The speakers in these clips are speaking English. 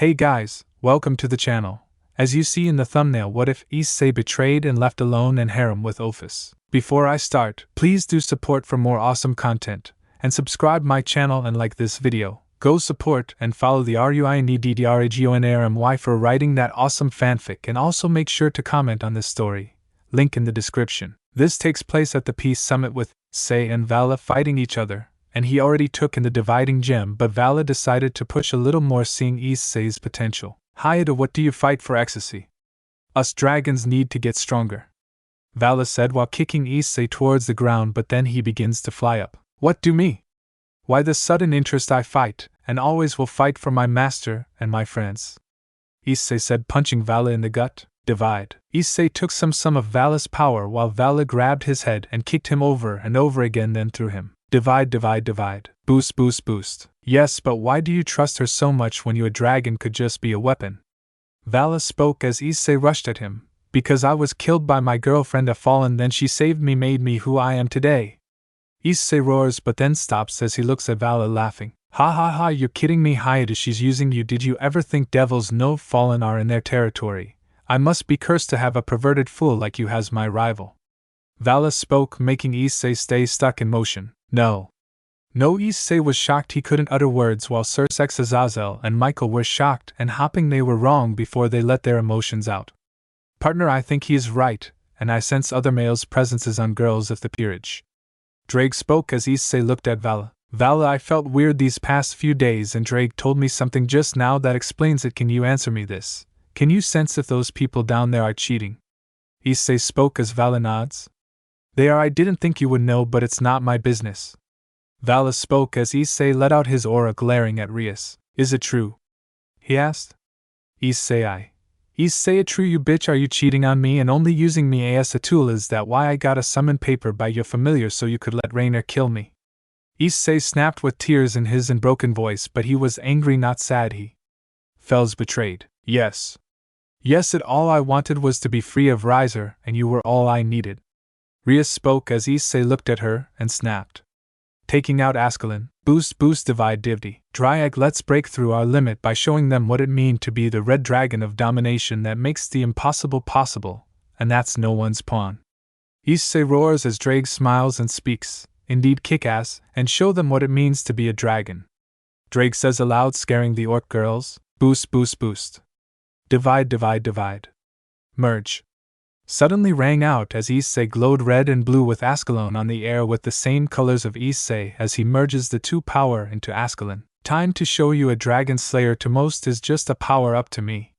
Hey guys, welcome to the channel. As you see in the thumbnail, what if Issei betrayed and left alone in Harem with Ophis? Before I start, please do support for more awesome content, and subscribe my channel and like this video. Go support and follow the RUINEDDRAGONARMY for writing that awesome fanfic, and also make sure to comment on this story. Link in the description. This takes place at the Peace Summit with Issei and Vala fighting each other, and he already took in the dividing gem, but Vala decided to push a little more, seeing Issei's potential. Haida, what do you fight for ecstasy? Us dragons need to get stronger, Vala said while kicking Issei towards the ground, but then he begins to fly up. What do me? Why this sudden interest? I fight, and always will fight for my master and my friends, Issei said, punching Vala in the gut. Divide. Issei took some of Vala's power while Vala grabbed his head and kicked him over and over again, then threw him. Divide, divide, divide. Boost, boost, boost. Yes, but why do you trust her so much when a dragon could just be a weapon? Vala spoke as Issei rushed at him. Because I was killed by my girlfriend, a fallen, then she saved me, made me who I am today. Issei roars but then stops as he looks at Vala, laughing. Ha ha ha, you're kidding me, Haida, she's using you. Did you ever think devils no fallen are in their territory? I must be cursed to have a perverted fool like you as my rival. Vala spoke, making Issei stay stuck in motion. No. No, Issei was shocked he couldn't utter words, while Circex, Azazel, and Michael were shocked and hopping. They were wrong before they let their emotions out. Partner, I think he is right, and I sense other males' presences on girls of the peerage. Drake spoke as Issei looked at Vala. Vala, I felt weird these past few days, and Drake told me something just now that explains it. Can you answer me this? Can you sense if those people down there are cheating? Issei spoke as Vala nods. They are. I didn't think you would know, but it's not my business. Vala spoke as Issei let out his aura, glaring at Rias. Is it true? He asked. Issei, it true, you bitch? Are you cheating on me and only using me as a tool? Is that why I got a summon paper by your familiar so you could let Rainer kill me? Issei snapped with tears in his broken voice, but he was angry, not sad. He felt betrayed. Yes. Yes, it all I wanted was to be free of Riser, and you were all I needed. Rias spoke as Issei looked at her and snapped. Taking out Ascalon. Boost, boost, divide, divdy. Dryag, let's break through our limit by showing them what it means to be the red dragon of domination that makes the impossible possible, and that's no one's pawn. Issei roars as Drake smiles and speaks. Indeed, kick ass, and show them what it means to be a dragon. Drake says aloud, scaring the orc girls. Boost, boost, boost. Divide, divide, divide. Merge. Suddenly rang out as Issei glowed red and blue with Ascalon on the air with the same colors of Issei as he merges the two power into Ascalon. Time to show you a dragon slayer. To most is just a power up to me,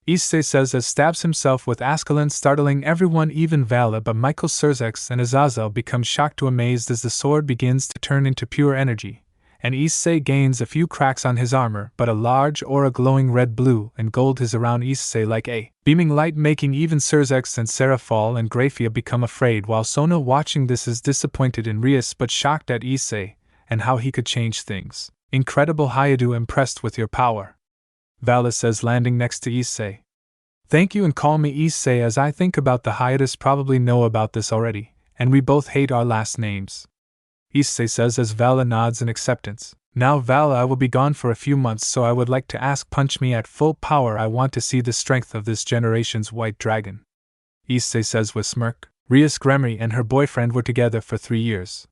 Issei says as stabs himself with Ascalon, startling everyone, even Vala, but Michael, Circex, and Azazel become shocked to amazed as the sword begins to turn into pure energy, and Issei gains a few cracks on his armor, but a large aura glowing red, blue, and gold is around Issei like a beaming light, making even Circex and Seraphal and Graphia become afraid, while Sona, watching this, is disappointed in Rias but shocked at Issei and how he could change things. Incredible, Hayadu, impressed with your power, Vala says, landing next to Issei. Thank you, and call me Issei, as I think about the Hayadus probably know about this already, and we both hate our last names, Issei says as Vala nods in acceptance. Now Vala, I will be gone for a few months, so I would like to ask, punch me at full power. I want to see the strength of this generation's white dragon, Issei says with smirk. Rias Gremory and her boyfriend were together for 3 years.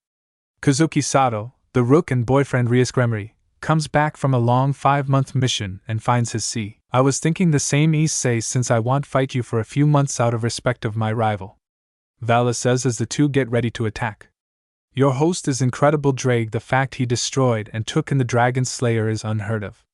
Kazuki Sato, the rook and boyfriend Rias Gremory, comes back from a long 5-month mission and finds his sea. I was thinking the same, Issei, since I won't fight you for a few months out of respect of my rival, Vala says as the two get ready to attack. Your host is incredible, Drake. The fact he destroyed and took in the Dragon Slayer is unheard of.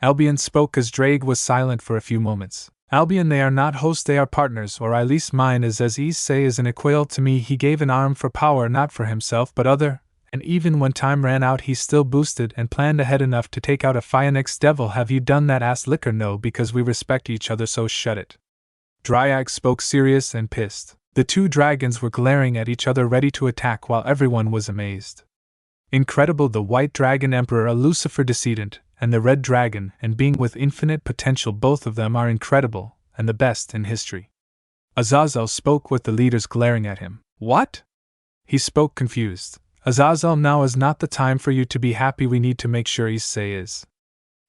Albion spoke as Drake was silent for a few moments. Albion, they are not hosts, they are partners, or at least mine is, as Issei is an equal to me. He gave an arm for power, not for himself but other, and even when time ran out he still boosted and planned ahead enough to take out a Phoenix devil. Have you done that? Asked Liquor. No, because we respect each other, so shut it. Dryag spoke serious and pissed. The two dragons were glaring at each other, ready to attack, while everyone was amazed. Incredible, the white dragon emperor, a Lucifer descendant, and the red dragon, and being with infinite potential, both of them are incredible, and the best in history. Azazel spoke with the leaders glaring at him. What? He spoke confused. Azazel, now is not the time for you to be happy. We need to make sure Issei is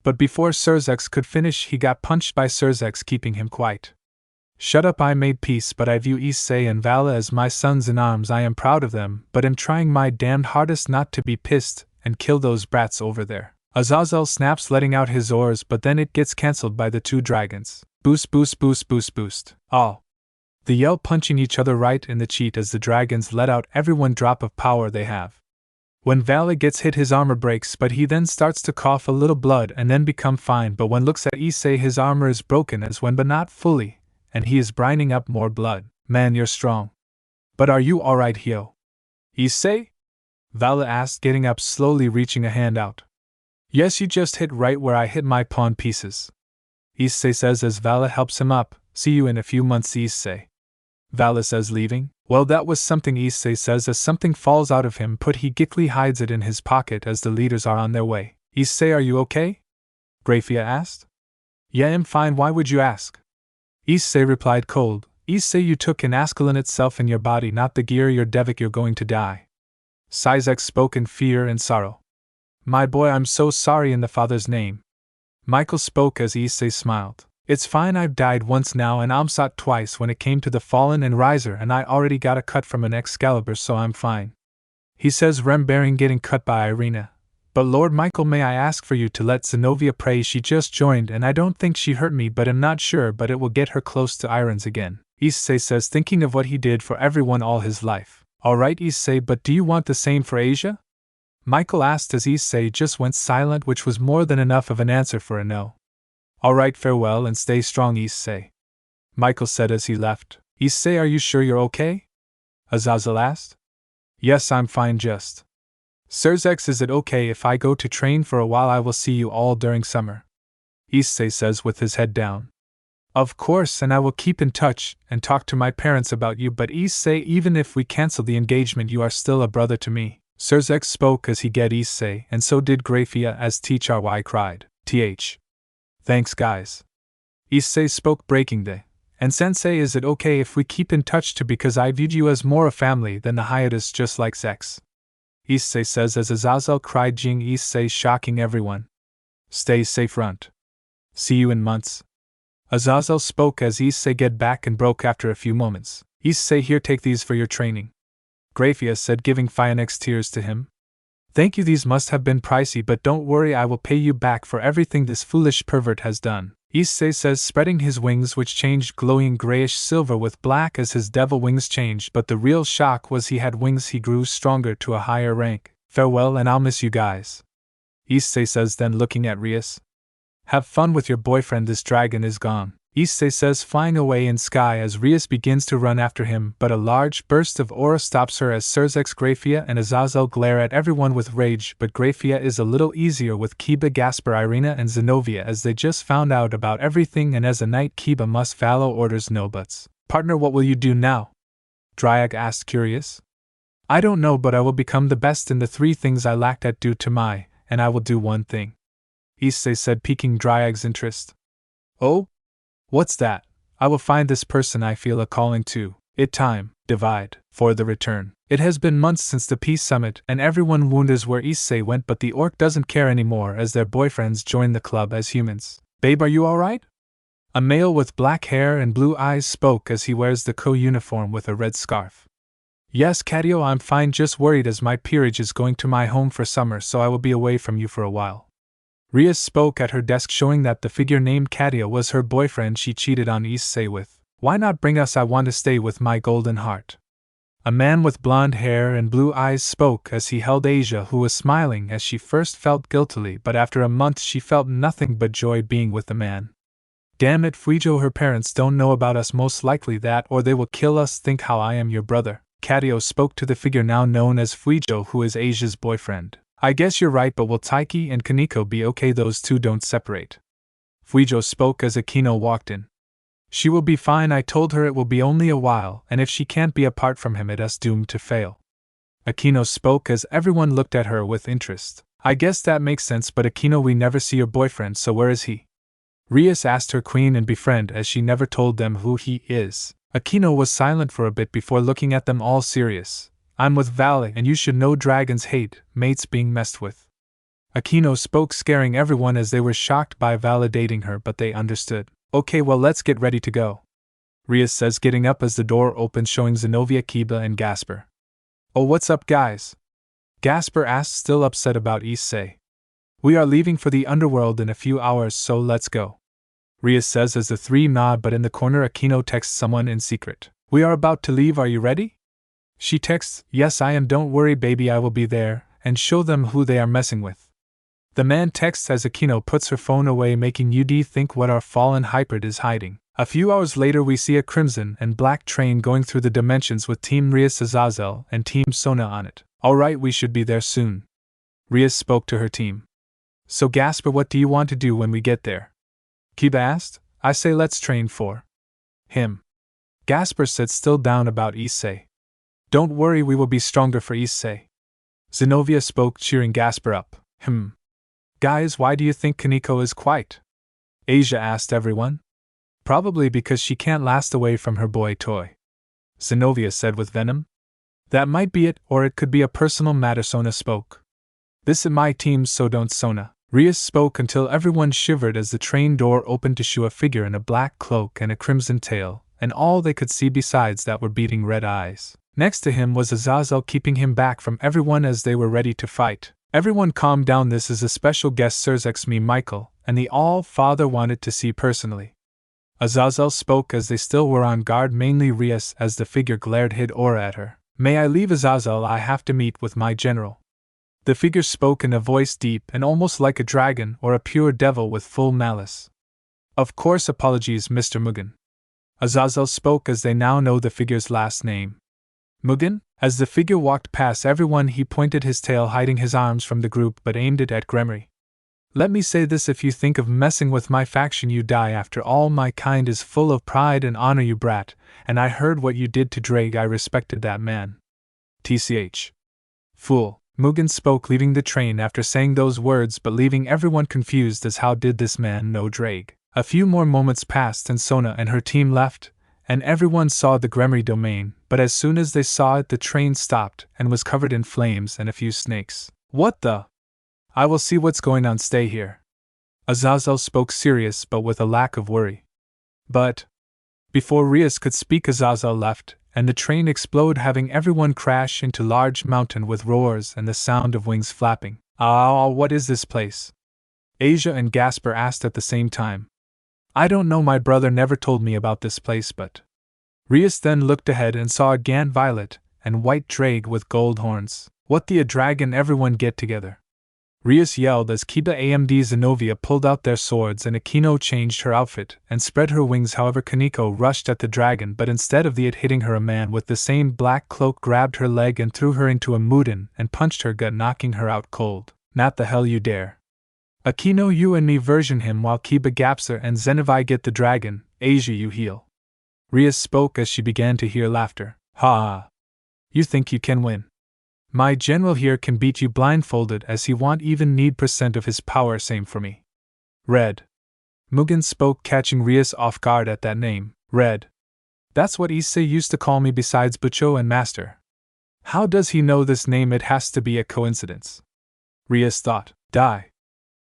But before Surzex could finish, he got punched by Surzex, keeping him quiet. Shut up, I made peace, but I view Issei and Vala as my sons in arms. I am proud of them, but am trying my damned hardest not to be pissed and kill those brats over there. Azazel snaps, letting out his oars, but then it gets cancelled by the two dragons. Boost, boost, boost, boost, boost. All. They yell, punching each other right in the cheek as the dragons let out every one drop of power they have. When Vala gets hit, his armor breaks, but he then starts to cough a little blood and then become fine. But when looks at Issei, his armor is broken as when, but not fully, and he is brining up more blood. Man, you're strong. But are you alright, Hyo? Issei? Vala asked, getting up slowly, reaching a hand out. Yes, you just hit right where I hit my pawn pieces. Issei says as Vala helps him up. See you in a few months, Issei. Vala says, leaving? Well, that was something, Issei says as something falls out of him, but he quickly hides it in his pocket as the leaders are on their way. Issei, are you okay? Grafia asked. Yeah, I'm fine, why would you ask? Issei replied cold. Issei, you took an Ascalon itself in your body, not the gear, your Devik, you're going to die. Sizek spoke in fear and sorrow. My boy, I'm so sorry in the father's name. Michael spoke as Issei smiled. It's fine, I've died once now and Amsat twice when it came to the Fallen and Riser, and I already got a cut from an Excalibur, so I'm fine. He says, remembering getting cut by Irina. But Lord Michael, may I ask for you to let Zenobia pray? She just joined and I don't think she hurt me, but I'm not sure, but it will get her close to Irons again. Issei says, thinking of what he did for everyone all his life. Alright, Issei, but do you want the same for Asia? Michael asked as Issei just went silent, which was more than enough of an answer for a no. Alright, farewell and stay strong, Issei. Michael said as he left. Issei, are you sure you're okay? Azazel asked. Yes, I'm fine, just. Surzex, is it okay if I go to train for a while? I will see you all during summer. Issei says with his head down. Of course, and I will keep in touch and talk to my parents about you, but Issei, even if we cancel the engagement, you are still a brother to me. Surzex spoke as he get Issei, and so did Grafia as Try cried. Thanks, guys. Issei spoke, breaking the. And Sensei, is it okay if we keep in touch too, because I viewed you as more a family than the hiatus, just like Zex? Issei says as Azazel cried, Jing. Issei shocking everyone. Stay safe, Runt. See you in months. Azazel spoke as Issei get back and broke after a few moments. Issei, here, take these for your training. Grafia said, giving Phoenix tears to him. Thank you, these must have been pricey, but don't worry, I will pay you back for everything this foolish pervert has done. Issei says, spreading his wings, which changed glowing grayish silver with black as his devil wings changed, but the real shock was he had wings, he grew stronger to a higher rank. Farewell, and I'll miss you guys. Issei says, then looking at Rias. Have fun with your boyfriend, this dragon is gone. Issei says, flying away in sky as Rias begins to run after him, but a large burst of aura stops her as Surzex, Grafia and Azazel glare at everyone with rage, but Grafia is a little easier with Kiba, Gasper, Irina and Zenobia as they just found out about everything, and as a knight Kiba must follow orders, no buts. Partner, what will you do now? Dryag asked, curious. I don't know, but I will become the best in the 3 things I lacked at due to my, and I will do one thing. Issei said, piquing Dryag's interest. Oh? What's that? I will find this person I feel a calling to. It time, divide, for the return. It has been months since the peace summit, and everyone wonders where Issei went, but the orc doesn't care anymore as their boyfriends join the club as humans. Babe, are you alright? A male with black hair and blue eyes spoke as he wears the co-uniform with a red scarf. Yes, Cadio, I'm fine, just worried as my peerage is going to my home for summer, so I will be away from you for a while. Rias spoke at her desk, showing that the figure named Cadio was her boyfriend she cheated on Issei with. Why not bring us? I want to stay with my golden heart. A man with blonde hair and blue eyes spoke as he held Asia, who was smiling as she first felt guiltily, but after a month she felt nothing but joy being with the man. Damn it, Fuijo, her parents don't know about us, most likely that, or they will kill us. Think how I am your brother. Cadio spoke to the figure now known as Fuijo, who is Asia's boyfriend. I guess you're right, but will Taiki and Kaneko be okay? Those two don't separate. Fuijo spoke as Akino walked in. She will be fine, I told her it will be only a while, and if she can't be apart from him it is doomed to fail. Akino spoke as everyone looked at her with interest. I guess that makes sense, but Akino, we never see your boyfriend, so where is he? Rias asked her queen and befriend as she never told them who he is. Akino was silent for a bit before looking at them all serious. I'm with Vale, and you should know dragons hate mates being messed with. Aquino spoke, scaring everyone as they were shocked by validating her, but they understood. Okay, well, let's get ready to go, Rias says, getting up as the door opens, showing Zenobia, Kiba, and Gasper. Oh, what's up, guys? Gasper asks, still upset about Issei. We are leaving for the underworld in a few hours, so let's go, Rias says as the three nod, but in the corner Aquino texts someone in secret. We are about to leave, are you ready? She texts, yes I am, don't worry baby, I will be there, and show them who they are messing with. The man texts as Aquino puts her phone away, making UD think what our fallen hybrid is hiding. A few hours later we see a crimson and black train going through the dimensions with Team Rias Azazel and Team Sona on it. Alright, we should be there soon, Rias spoke to her team. So Gasper, what do you want to do when we get there? Kiba asked. I say let's train for him. Gasper said, still down about Issei. Don't worry, we will be stronger for Issei. Zenobia spoke, cheering Gasper up. Guys, why do you think Kaneko is quiet? Asia asked everyone. Probably because she can't last away from her boy toy, Zenobia said with venom. That might be it, or it could be a personal matter, Sona spoke. This is my team, so don't Sona. Rias spoke until everyone shivered as the train door opened to show a figure in a black cloak and a crimson tail, and all they could see besides that were beating red eyes. Next to him was Azazel, keeping him back from everyone as they were ready to fight. Everyone calm down, this is a special guest, Sirs, me Michael, and the All-Father wanted to see personally. Azazel spoke as they still were on guard, mainly Rias, as the figure glared hid aura at her. May I leave, Azazel? I have to meet with my general. The figure spoke in a voice deep and almost like a dragon or a pure devil with full malice. Of course, apologies, Mr. Mugen. Azazel spoke as they now know the figure's last name. Mugen? As the figure walked past everyone, he pointed his tail, hiding his arms from the group, but aimed it at Gremory. Let me say this, if you think of messing with my faction you die. After all, my kind is full of pride and honor, you brat, and I heard what you did to Drake. I respected that man. TCH. Fool. Mugen spoke, leaving the train after saying those words, but leaving everyone confused as how did this man know Drake. A few more moments passed and Sona and her team left, and everyone saw the Gremory domain, but as soon as they saw it the train stopped and was covered in flames and a few snakes. What the? I will see what's going on, stay here. Azazel spoke serious but with a lack of worry. But before Rias could speak, Azazel left, and the train exploded, having everyone crash into large mountain with roars and the sound of wings flapping. Ah, what is this place? Asia and Gasper asked at the same time. I don't know, my brother never told me about this place, but... Rias then looked ahead and saw a gant violet and white drake with gold horns. What the a dragon, everyone get together. Rias yelled as Kiba and Zenobia pulled out their swords and Aquino changed her outfit and spread her wings. However, Kaneko rushed at the dragon, but instead of it hitting her, a man with the same black cloak grabbed her leg and threw her into a Muden and punched her gut, knocking her out cold. Not the hell you dare. Aquino, you and me version him, while Kiba, Gapser, and Zenevai get the dragon. Asia, you heal. Rias spoke as she began to hear laughter. Ha ha. You think you can win? My general here can beat you blindfolded, as he won't even need % of his power. Same for me. Red. Mugen spoke, catching Rias off guard at that name. Red. That's what Issei used to call me besides Bucho and Master. How does he know this name? It has to be a coincidence. Rias thought. Die.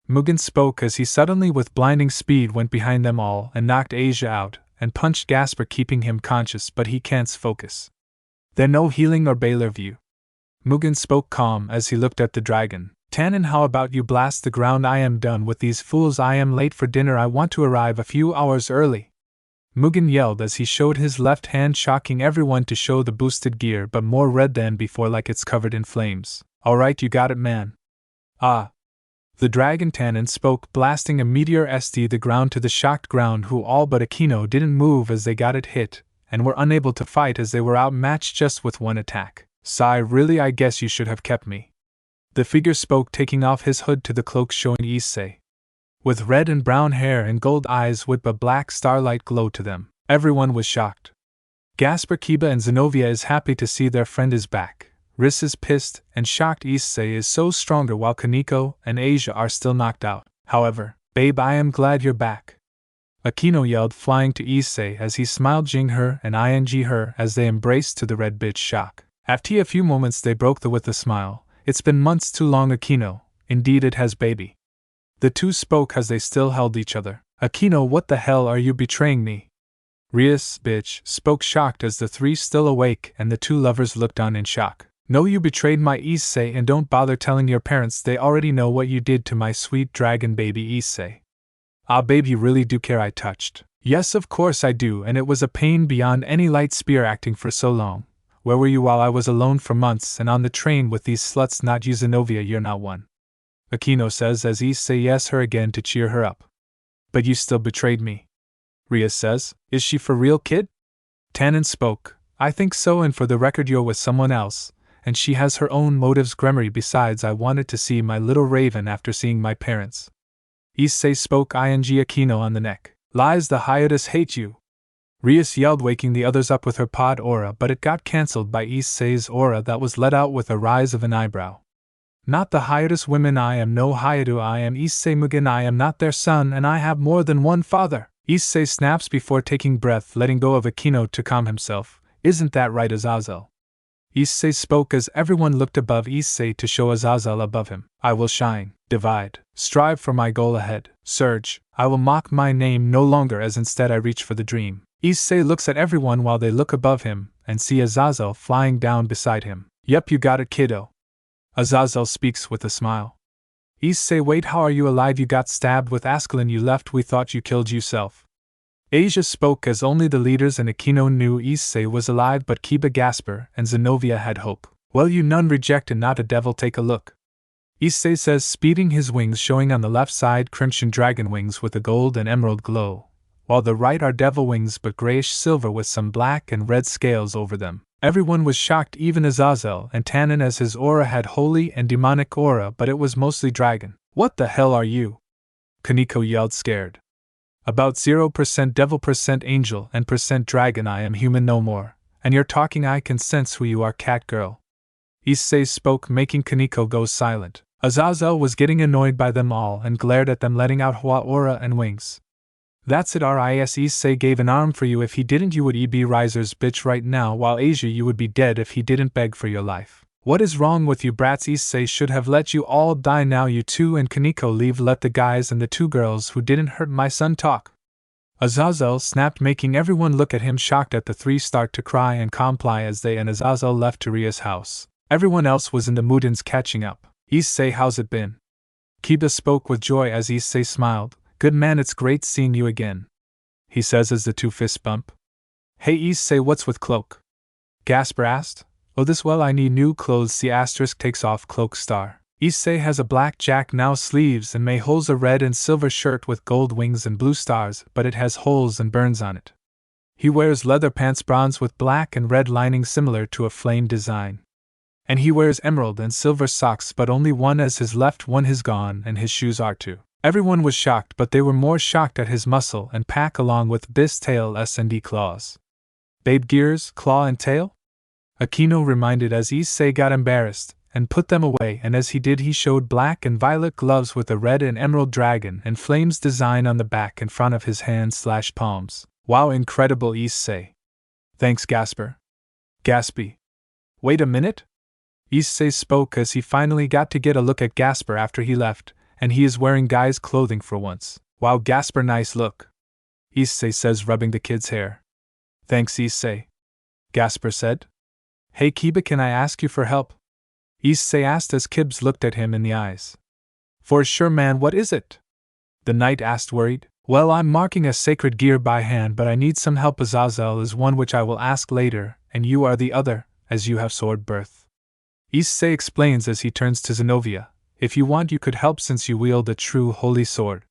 Mugen spoke as he suddenly with blinding speed went behind them all and knocked Asia out and punched Gasper, keeping him conscious, but he can't focus. Then no healing or Baylor view. Mugen spoke calm as he looked at the dragon. Tannen, how about you blast the ground? I am done with these fools. I am late for dinner. I want to arrive a few hours early. Mugen yelled as he showed his left hand, shocking everyone to show the boosted gear, but more red than before, like it's covered in flames. Alright, you got it, man. Ah. The dragon Tannen spoke, blasting a meteor st the ground to the shocked ground, who all but Aquino didn't move as they got it hit, and were unable to fight as they were outmatched just with one attack. Sigh, really, I guess you should have kept me. The figure spoke, taking off his hood to the cloak, showing Issei. With red and brown hair and gold eyes with a black starlight glow to them. Everyone was shocked. Gasper, Kiba, and Zenobia is happy to see their friend is back. Riss is pissed and shocked. Issei is so stronger, while Kaneko and Asia are still knocked out. However, babe, I am glad you're back. Aquino yelled, flying to Issei as he smiled, jing her and ing her as they embraced to the red bitch shock. After a few moments they broke with a smile. It's been months too long, Aquino, Indeed it has, baby. The two spoke as they still held each other. Akino, what the hell are you betraying me? Rias, bitch, spoke shocked as the three still awake and the two lovers looked on in shock. No, you betrayed my Issei, and don't bother telling your parents, they already know what you did to my sweet dragon baby Issei. Ah babe, you really do care, I touched. Yes, of course I do, and it was a pain beyond any light spear acting for so long. Where were you while I was alone for months and on the train with these sluts? Not you, Zenobia, you're not one. Akino says as Issei yes her again to cheer her up. But you still betrayed me. Ria says, is she for real, kid? Tannen spoke, I think so, and for the record you're with someone else, and she has her own motives. Gremory, besides I wanted to see my little raven after seeing my parents. Issei spoke, ing Akino on the neck. Lies, the hiatus hate you. Rias yelled, waking the others up with her pod aura, but it got cancelled by Issei's aura that was let out with a rise of an eyebrow. Not the hiatus women, I am no hiatu, I am Issei Mugen, I am not their son, and I have more than one father. Issei snaps before taking breath, letting go of Akino to calm himself. Isn't that right, Azazel? Issei spoke as everyone looked above Issei to show Azazel above him. I will shine, divide, strive for my goal ahead, surge. I will mock my name no longer, as instead I reach for the dream. Issei looks at everyone while they look above him and see Azazel flying down beside him. Yep, you got it, kiddo. Azazel speaks with a smile. Issei, wait, how are you alive? You got stabbed with Ascalon, you left, we thought you killed yourself. Asia spoke as only the leaders and Akino knew Issei was alive, but Kiba, Gasper, and Zenobia had hope. Well, you none reject and not a devil, take a look. Issei says, speeding his wings, showing on the left side crimson dragon wings with a gold and emerald glow, while the right are devil wings but grayish silver with some black and red scales over them. Everyone was shocked, even Azazel and Tannen, as his aura had holy and demonic aura, but it was mostly dragon. What the hell are you? Kaneko yelled, scared. About 0% devil, % angel, and % dragon. I am human no more. And you're talking, I can sense who you are, cat girl. Issei spoke, making Kaneko go silent. Azazel was getting annoyed by them all and glared at them, letting out Hua aura and wings. That's it, Ris. Issei gave an arm for you. If he didn't, you would be risers, bitch, right now, while Asia, you would be dead if he didn't beg for your life. What is wrong with you brats? Issei should have let you all die. Now you two and Kaneko leave. Let the guys and the two girls who didn't hurt my son talk. Azazel snapped, making everyone look at him shocked at the three start to cry and comply as they and Azazel left to Ria's house. Everyone else was in the moodins catching up. Issei, how's it been? Kiba spoke with joy as Issei smiled. Good man, it's great seeing you again, he says as the two fists bump. Hey Issei, what's with cloak? Gasper asked. Oh, this, well, I need new clothes. See asterisk takes off cloak star. Issei has a black jack now, sleeves, and may holds a red and silver shirt with gold wings and blue stars, but it has holes and burns on it. He wears leather pants bronze with black and red lining similar to a flame design. And he wears emerald and silver socks, but only one, as his left one is gone and his shoes are too. Everyone was shocked, but they were more shocked at his muscle and pack along with bis tail S&D claws. Babe gears, claw and tail? Akino reminded as Issei got embarrassed and put them away, and as he did he showed black and violet gloves with a red and emerald dragon and flames design on the back and front of his hands/palms. Wow, incredible, Issei. Thanks, Gasper. Gaspy. Wait a minute? Issei spoke as he finally got to get a look at Gasper after he left, and he is wearing guy's clothing for once. Wow, Gasper, nice look. Issei says, rubbing the kid's hair. Thanks, Issei. Gasper said. Hey Kiba, can I ask you for help? Issei asked as Kibbs looked at him in the eyes. For sure, man, what is it? The knight asked, worried. Well, I'm marking a sacred gear by hand, but I need some help. Azazel is one, which I will ask later, and you are the other, as you have sword birth. Issei explains as he turns to Zenobia. If you want, you could help since you wield a true holy sword.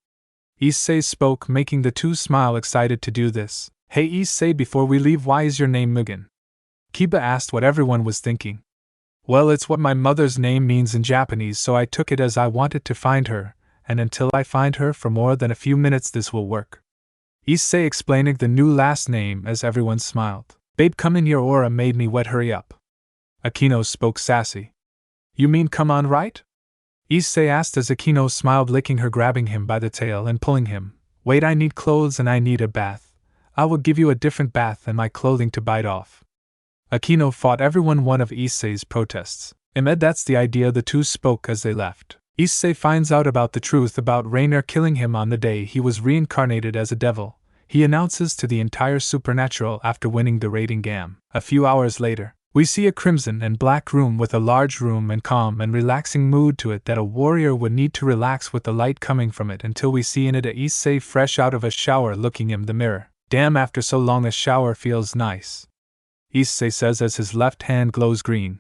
Issei spoke, making the two smile, excited to do this. Hey Issei, before we leave, why is your name Mugen? Kiba asked what everyone was thinking. Well, it's what my mother's name means in Japanese, so I took it as I wanted to find her, and until I find her for more than a few minutes this will work. Issei explaining the new last name as everyone smiled. Babe, come in, your aura made me wet, hurry up. Akino spoke sassy. You mean come on, right? Issei asked as Akino smiled, licking her, grabbing him by the tail and pulling him. Wait, I need clothes and I need a bath. I will give you a different bath and my clothing to bite off. Akino fought everyone one of Issei's protests. That's the idea, the two spoke as they left. Issei finds out about the truth about Rainer killing him on the day he was reincarnated as a devil. He announces to the entire supernatural after winning the rating game. A few hours later, we see a crimson and black room with a large room and calm and relaxing mood to it that a warrior would need to relax with the light coming from it until we see in it a Issei fresh out of a shower looking in the mirror. Damn, after so long a shower feels nice, Issei says as his left hand glows green.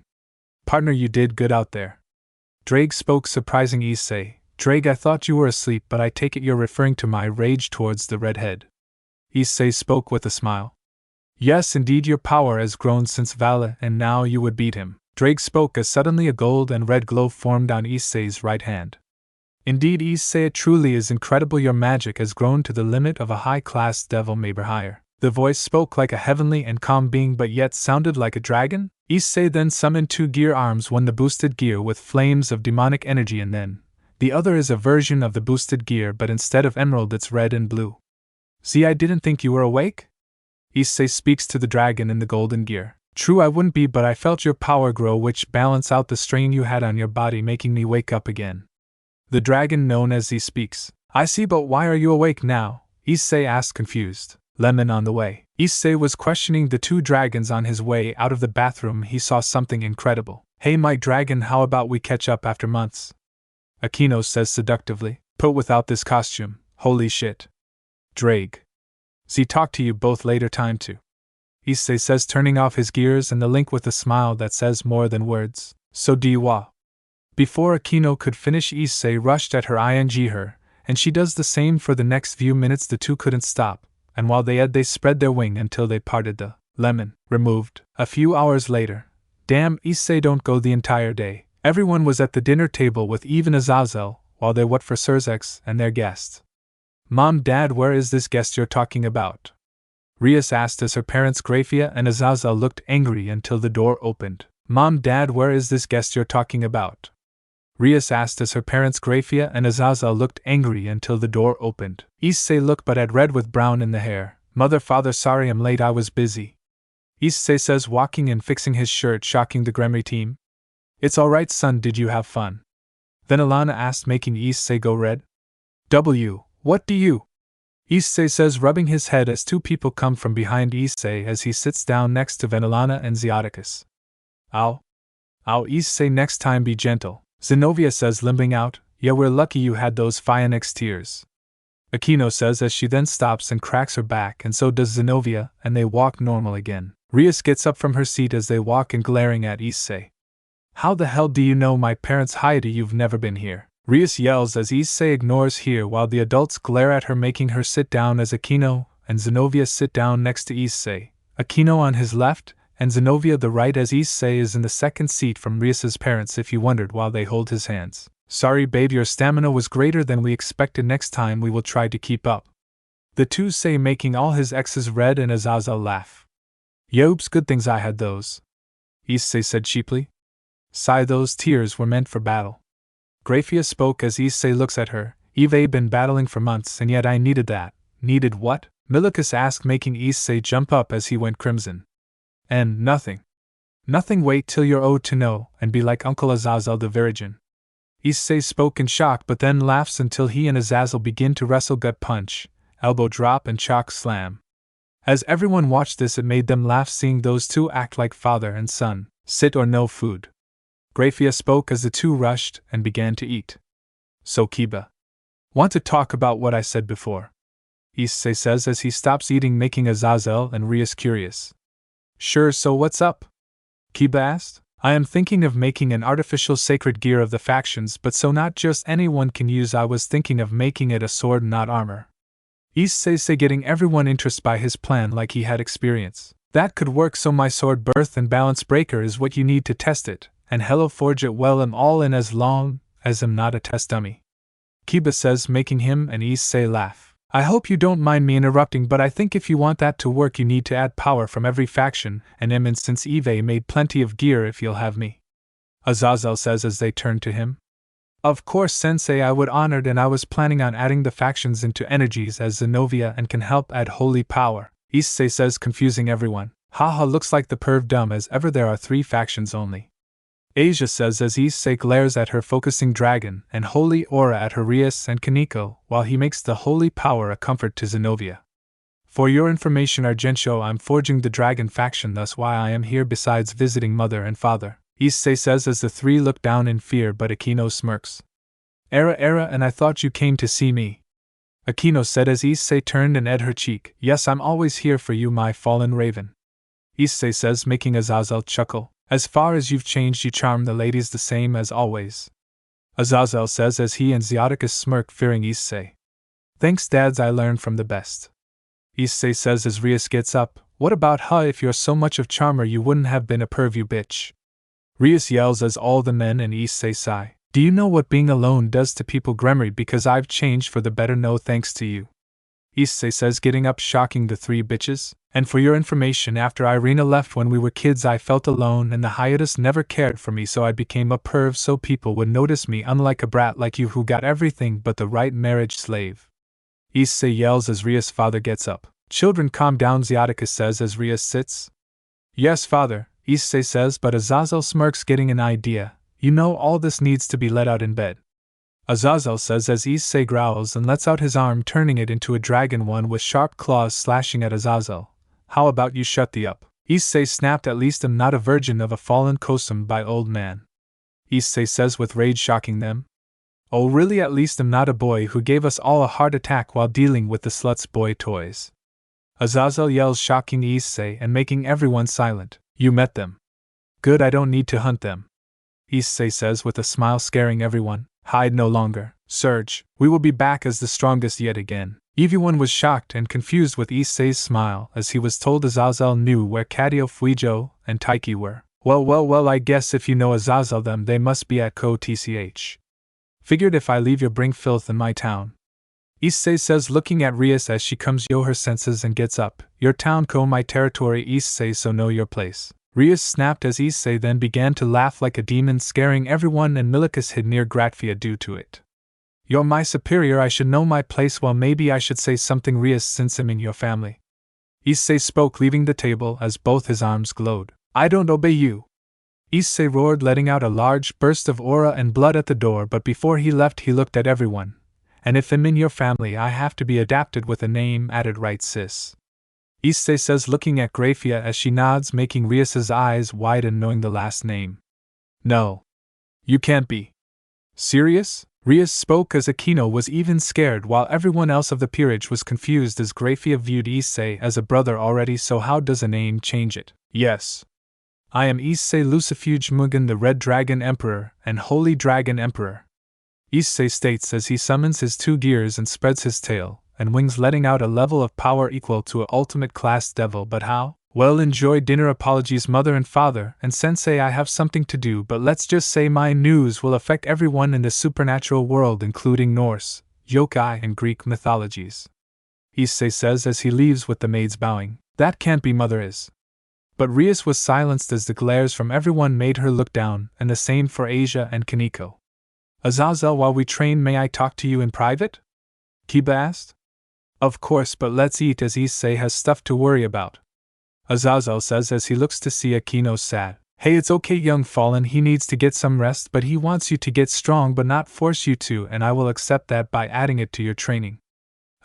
Partner, you did good out there. Drake spoke, surprising Issei. Drake, I thought you were asleep, but I take it you're referring to my rage towards the redhead. Issei spoke with a smile. Yes, indeed, your power has grown since Vala, and now you would beat him. Drake spoke as suddenly a gold and red glow formed on Issei's right hand. Indeed, Issei, it truly is incredible. Your magic has grown to the limit of a high-class devil, maybe higher. The voice spoke like a heavenly and calm being but yet sounded like a dragon. Issei then summoned 2 gear arms, one the boosted gear with flames of demonic energy, and then the other is a version of the boosted gear, but instead of emerald it's red and blue. See, I didn't think you were awake? Issei speaks to the dragon in the golden gear. True, I wouldn't be, but I felt your power grow, which balanced out the strain you had on your body, making me wake up again. The dragon known as he speaks. I see, but why are you awake now? Issei asked, confused. Lemon on the way. Issei was questioning the 2 dragons on his way out of the bathroom. He saw something incredible. Hey, my dragon, how about we catch up after months? Akino says seductively. Put without this costume. Holy shit. Drake. See, talk to you both later time too. Issei says, turning off his gears and the link with a smile that says more than words. So do you wa? Before Akino could finish, Issei rushed at her ing her, and she does the same. For the next few minutes the 2 couldn't stop, and while they spread their wing until they parted. The lemon removed. A few hours later. Damn, Issei, don't go the entire day. Everyone was at the dinner table with even Azazel, while they wait for Surzex and their guests. Mom, Dad, where is this guest you're talking about? Rias asked as her parents Grafia and Azazel looked angry until the door opened. Mom, Dad, where is this guest you're talking about? Rias asked as her parents Grafia and Azazel looked angry until the door opened. Issei looked but had red with brown in the hair. Mother, father, sorry I'm late, I was busy. Issei says, walking and fixing his shirt, shocking the Gremry team. It's alright, son, did you have fun? Then Alana asked, making Issei go red. What do you? Issei says, rubbing his head as 2 people come from behind Issei as he sits down next to Venilana and Zioticus. Ow. Ow, Issei, next time be gentle. Zenobia says, limping out. Yeah, we're lucky you had those Phoenix tears. Akino says as she then stops and cracks her back, and so does Zenobia, and they walk normal again. Rias gets up from her seat as they walk and glaring at Issei. How the hell do you know my parents' Hayate? You've never been here. Rias yells as Issei ignores here while the adults glare at her, making her sit down as Akino and Zenobia sit down next to Issei. Akino on his left, and Zenobia the right, as Issei is in the second seat from Rias's parents, if you wondered, while they hold his hands. Sorry babe, your stamina was greater than we expected, next time we will try to keep up. The 2 say, making all his exes red, and Azazel laugh. Yobes, good things I had those. Issei said cheaply. Sigh, those tears were meant for battle. Grafia spoke as Issei looks at her. Eve been battling for months, and yet I needed that. Needed what? Milicus asked, making Issei jump up as he went crimson. And nothing. Nothing, wait till you're old to know, and be like Uncle Azazel the Virgin. Issei spoke in shock but then laughs until he and Azazel begin to wrestle, gut punch, elbow drop and chalk slam. As everyone watched this, it made them laugh seeing those 2 act like father and son. Sit or no food. Grafia spoke as the 2 rushed and began to eat. So Kiba. Want to talk about what I said before? Issei says as he stops eating, making Azazel and Rias curious. Sure, so what's up? Kiba asked. I am thinking of making an artificial sacred gear of the factions, but so not just anyone can use. I was thinking of making it a sword, not armor. Issei getting everyone interested by his plan like he had experience. That could work, so my sword birth and balance breaker is what you need to test it, and hello forge it well, I'm all in as long as I'm not a test dummy. Kiba says, making him and Issei laugh. I hope you don't mind me interrupting, but I think if you want that to work you need to add power from every faction, and in instance Eve made plenty of gear if you'll have me. Azazel says as they turn to him. Of course sensei, I would honored, and I was planning on adding the factions into energies as Zenobia and can help add holy power. Issei says, confusing everyone. Haha, looks like the perv dumb as ever, there are 3 factions only. Asia says as Issei glares at her focusing dragon and holy aura at her Rias and Kaneko, while he makes the holy power a comfort to Zenobia. For your information, Argentio, I'm forging the dragon faction, thus why I am here besides visiting mother and father, Issei says as the three look down in fear, but Akino smirks. Era, and I thought you came to see me. Akino said as Issei turned and ed her cheek. Yes, I'm always here for you, my fallen raven. Issei says, making Azazel chuckle. As far as you've changed, you charm the ladies the same as always. Azazel says as he and Zeoticus smirk, fearing Issei. Thanks, dads, I learned from the best. Issei says as Rias gets up. What about if you're so much of charmer you wouldn't have been a perv, you bitch. Rias yells as all the men and Issei sigh. Do you know what being alone does to people, Gremory? Because I've changed for the better, no thanks to you. Issei says, getting up, shocking the three bitches. And for your information, after Irina left when we were kids, I felt alone and the hiatus never cared for me, so I became a perv so people would notice me, unlike a brat like you who got everything but the right marriage slave. Issei yells as Rias' father gets up. Children, calm down, Zeoticus says as Rias sits. Yes, father, Issei says, but Azazel smirks, getting an idea. You know, all this needs to be let out in bed. Azazel says as Issei growls and lets out his arm, turning it into a dragon one with sharp claws slashing at Azazel. How about you shut the up? Issei snapped. At least I'm not a virgin of a fallen Kosum by old man. Issei says with rage, shocking them. Oh really? At least I'm not a boy who gave us all a heart attack while dealing with the slut's boy toys. Azazel yells, shocking Issei and making everyone silent. You met them. Good, I don't need to hunt them. Issei says with a smile, scaring everyone. Hide no longer, Surge, we will be back as the strongest yet again. Everyone was shocked and confused with Issei's smile as he was told Azazel knew where Kadio, Fuijo, and Taiki were. Well, I guess if you know Azazel them, they must be at Ko TCH. Figured if I leave you bring filth in my town. Issei says, looking at Rias as she comes to her senses and gets up. Your town, Ko, my territory, Issei, so know your place. Rias snapped as Issei then began to laugh like a demon, scaring everyone, and Milicus hid near Gratvia due to it. You're my superior, I should know my place. Well, maybe I should say something, Rias, since I'm in your family. Issei spoke, leaving the table as both his arms glowed. I don't obey you. Issei roared, letting out a large burst of aura and blood at the door, but before he left he looked at everyone. And if I'm in your family, I have to be adapted with a name added, right, sis? Issei says, looking at Graphia as she nods, making Rias's eyes widen, knowing the last name. No. You can't be. Serious? Rias spoke as Akino was even scared, while everyone else of the peerage was confused as Graphia viewed Issei as a brother already, so how does a name change it? Yes. I am Issei Lucifuge Mugen, the Red Dragon Emperor and Holy Dragon Emperor. Issei states as he summons his two gears and spreads his tail and wings, letting out a level of power equal to an ultimate class devil. But how? Well, enjoy dinner. Apologies, mother and father and sensei, I have something to do, but let's just say my news will affect everyone in the supernatural world, including Norse, yokai, and Greek mythologies. Issei says as he leaves with the maids bowing. That can't be, mother is. But Rias was silenced as the glares from everyone made her look down, and the same for Asia and Kaneko. Azazel, while we train, may I talk to you in private? Kiba asked. Of course, but let's eat as Issei has stuff to worry about. Azazel says as he looks to see Akino sad. Hey, it's okay, young fallen, he needs to get some rest, but he wants you to get strong but not force you to, and I will accept that by adding it to your training.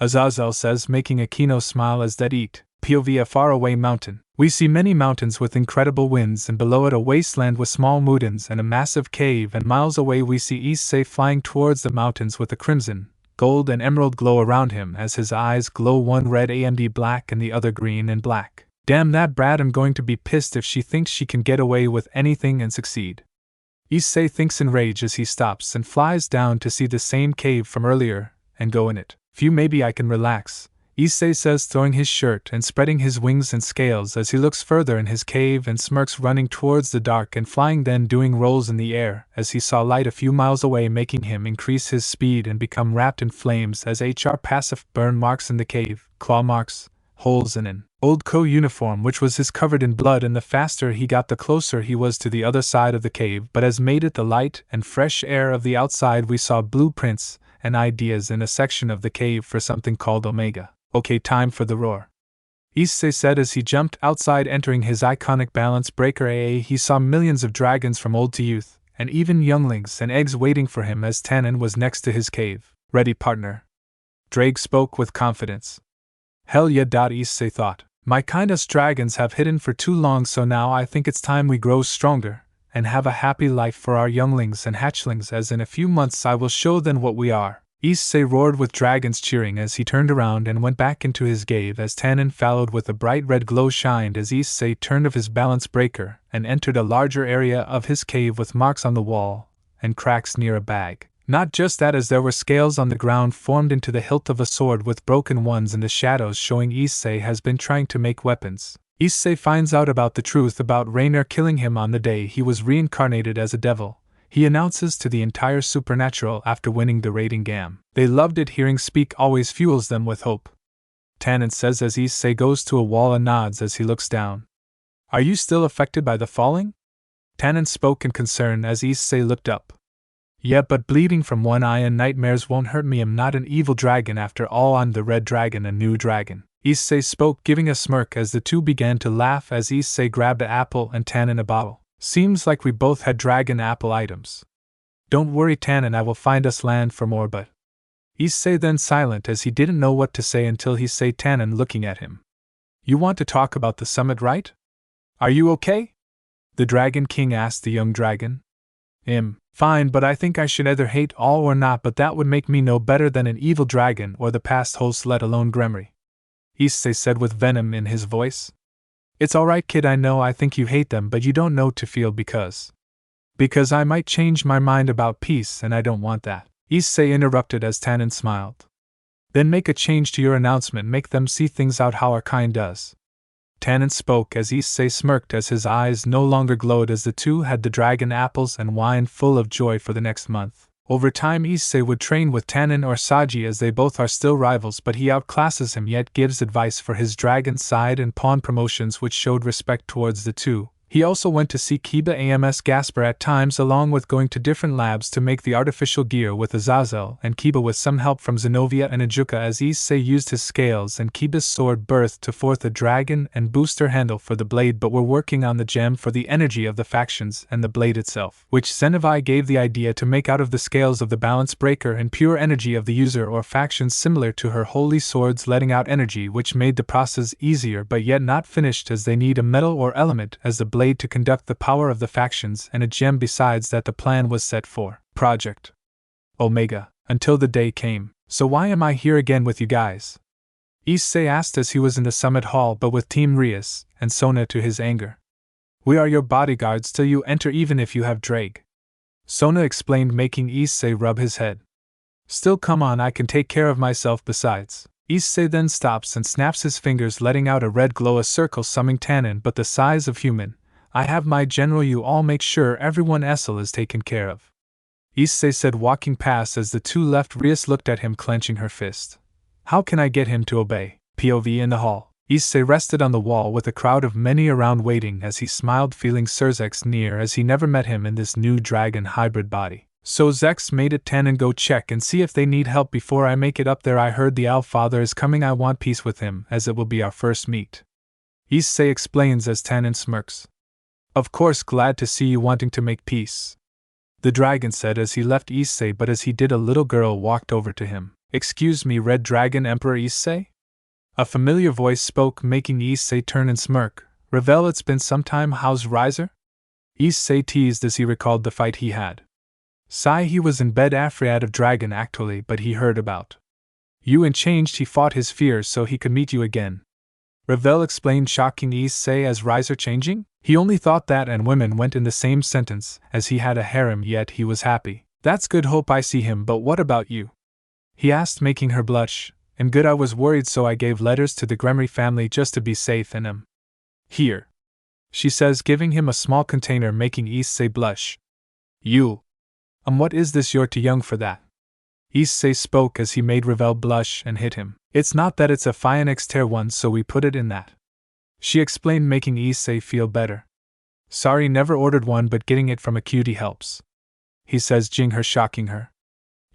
Azazel says, making Akino smile as that eat. POV, a faraway mountain. We see many mountains with incredible winds, and below it a wasteland with small mountains and a massive cave, and miles away we see Issei flying towards the mountains with a crimson, gold and emerald glow around him as his eyes glow, one red AMD black and the other green and black. Damn that brat, I'm going to be pissed if she thinks she can get away with anything and succeed. Issei thinks in rage as he stops and flies down to see the same cave from earlier and go in it. Phew, maybe I can relax, Issei says, throwing his shirt and spreading his wings and scales as he looks further in his cave and smirks, running towards the dark and flying, then doing rolls in the air as he saw light a few miles away, making him increase his speed and become wrapped in flames as passive burn marks in the cave, claw marks, holes in an old Ko uniform which was his covered in blood, and the faster he got the closer he was to the other side of the cave. But as made it the light and fresh air of the outside, we saw blueprints and ideas in a section of the cave for something called Omega. Okay, time for the roar. Issei said as he jumped outside, entering his iconic balance breaker. He saw millions of dragons from old to youth, and even younglings and eggs waiting for him as Tannen was next to his cave. Ready, partner? Drake spoke with confidence. Hell yeah, Issei thought. My kind us dragons have hidden for too long, so now I think it's time we grow stronger, and have a happy life for our younglings and hatchlings, as in a few months I will show them what we are. Issei roared with dragons cheering as he turned around and went back into his cave as Tannen followed with a bright red glow shined as Issei turned of his balance breaker and entered a larger area of his cave with marks on the wall and cracks near a bag. Not just that, as there were scales on the ground formed into the hilt of a sword with broken ones in the shadows, showing Issei has been trying to make weapons. Issei finds out about the truth about Rainer killing him on the day he was reincarnated as a devil. He announces to the entire supernatural after winning the raiding gam. They loved it. Hearing speak always fuels them with hope. Tannen says as Issei goes to a wall and nods as he looks down. Are you still affected by the falling? Tannen spoke in concern as Issei looked up. Yeah, but bleeding from one eye and nightmares won't hurt me. I'm not an evil dragon after all. I'm the red dragon, a new dragon. Issei spoke, giving a smirk as the two began to laugh as Issei grabbed an apple and Tannen a bottle. Seems like we both had dragon apple items. Don't worry, Tannen, I will find us land for more. But Issei then silent as he didn't know what to say until he saw Tannen looking at him. You want to talk about the summit, right? Are you okay? The Dragon King asked the young dragon. Fine, but I think I should either hate all or not, but that would make me no better than an evil dragon or the past host, let alone Gremry. Issei said with venom in his voice. It's alright, kid, I know I think you hate them, but you don't know to feel because I might change my mind about peace, and I don't want that. Issei interrupted as Tannen smiled. Then make a change to your announcement, make them see things out how our kind does. Tannen spoke as Issei smirked as his eyes no longer glowed as the two had the dragon apples and wine full of joy for the next month. Over time Issei would train with Tannen or Saji as they both are still rivals, but he outclasses him yet gives advice for his dragon side and pawn promotions which showed respect towards the two. He also went to see Kiba Ams Gasper at times, along with going to different labs to make the artificial gear with Azazel and Kiba with some help from Zenobia and Ajuka, as Issei used his scales and Kiba's sword birth to forth a dragon and booster handle for the blade, but were working on the gem for the energy of the factions and the blade itself, which Zenobia gave the idea to make out of the scales of the balance breaker and pure energy of the user or factions, similar to her holy swords letting out energy, which made the process easier but yet not finished, as they need a metal or element as the blade to conduct the power of the factions and a gem. Besides that, the plan was set for Project Omega until the day came. So why am I here again with you guys? Issei asked as he was in the summit hall, but with Team Rias and Sona to his anger. We are your bodyguards till you enter, even if you have Drake. Sona explained, making Issei rub his head. Still, come on, I can take care of myself. Besides, Issei then stops and snaps his fingers, letting out a red glow, a circle summoning Tannen but the size of human. I have my general, you all make sure everyone Essel is taken care of. Issei said, walking past as the two left. Rias looked at him, clenching her fist. How can I get him to obey? POV in the hall. Issei rested on the wall with a crowd of many around waiting as he smiled, feeling Sir Zex near as he never met him in this new dragon hybrid body. So Zex made it Tannen go check and see if they need help before I make it up there. I heard the Owl Father is coming. I want peace with him as it will be our first meet. Issei explains as Tannen smirks. Of course, glad to see you wanting to make peace, the dragon said as he left Issei, but as he did, a little girl walked over to him. Excuse me, Red Dragon Emperor Issei? A familiar voice spoke, making Issei turn and smirk. Revel, it's been some time, how's Riser? Issei teased as he recalled the fight he had. Sigh, he was in bed afraid of dragon actually, but he heard about you and changed. He fought his fears so he could meet you again. Revel explained, shocking Issei as Riser changing? He only thought that and women went in the same sentence, as he had a harem, yet he was happy. That's good, hope I see him, but what about you? He asked, making her blush. And good, I was worried so I gave letters to the Gremry family just to be safe in Here, she says, giving him a small container, making Issei blush. You. What is this, you're too young for that. Issei spoke as he made Revel blush and hit him. It's not that, it's a Phoenix Tier 1, so we put it in that. She explained, making Issei feel better. Sorry, never ordered one, but getting it from a cutie helps. He says, jing her, shocking her.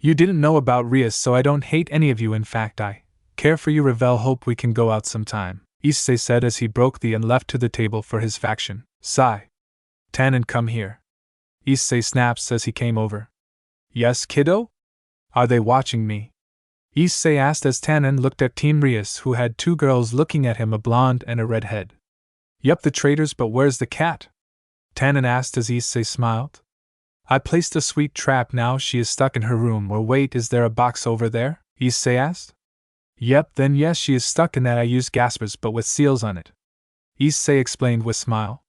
You didn't know about Rias, so I don't hate any of you. In fact, I care for you, Revel. Hope we can go out sometime. Issei said as he broke the and left to the table for his faction. Sigh. Tannen, come here. Issei snaps as he came over. Yes, kiddo? Are they watching me? Issei asked as Tannen looked at Team Rias, who had two girls looking at him, a blonde and a redhead. Yup, the traitors, but where's the cat? Tannen asked as Issei smiled. I placed a sweet trap, now she is stuck in her room. Or wait, is there a box over there? Issei asked. Yep, then yes, she is stuck in that. I used gaspers but with seals on it. Issei explained with smile.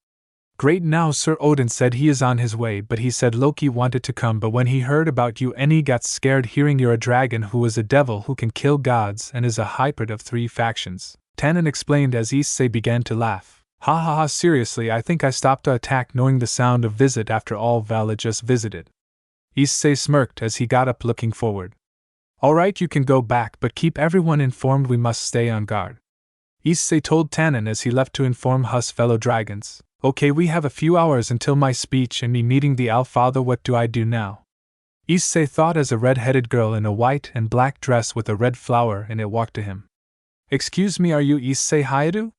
Great, now Sir Odin said he is on his way, but he said Loki wanted to come, but when he heard about you and he got scared hearing you're a dragon who is a devil who can kill gods and is a hybrid of 3 factions. Tannen explained as Issei began to laugh. Ha ha ha, seriously, I think I stopped to attack knowing the sound of visit after all Vala just visited. Issei smirked as he got up looking forward. Alright, you can go back, but keep everyone informed, we must stay on guard. Issei told Tannen as he left to inform Hus fellow dragons. Okay, we have a few hours until my speech and me meeting the Allfather. What do I do now? Issei thought as a red-headed girl in a white and black dress with a red flower in it walked to him. Excuse me, are you Issei Hayadu?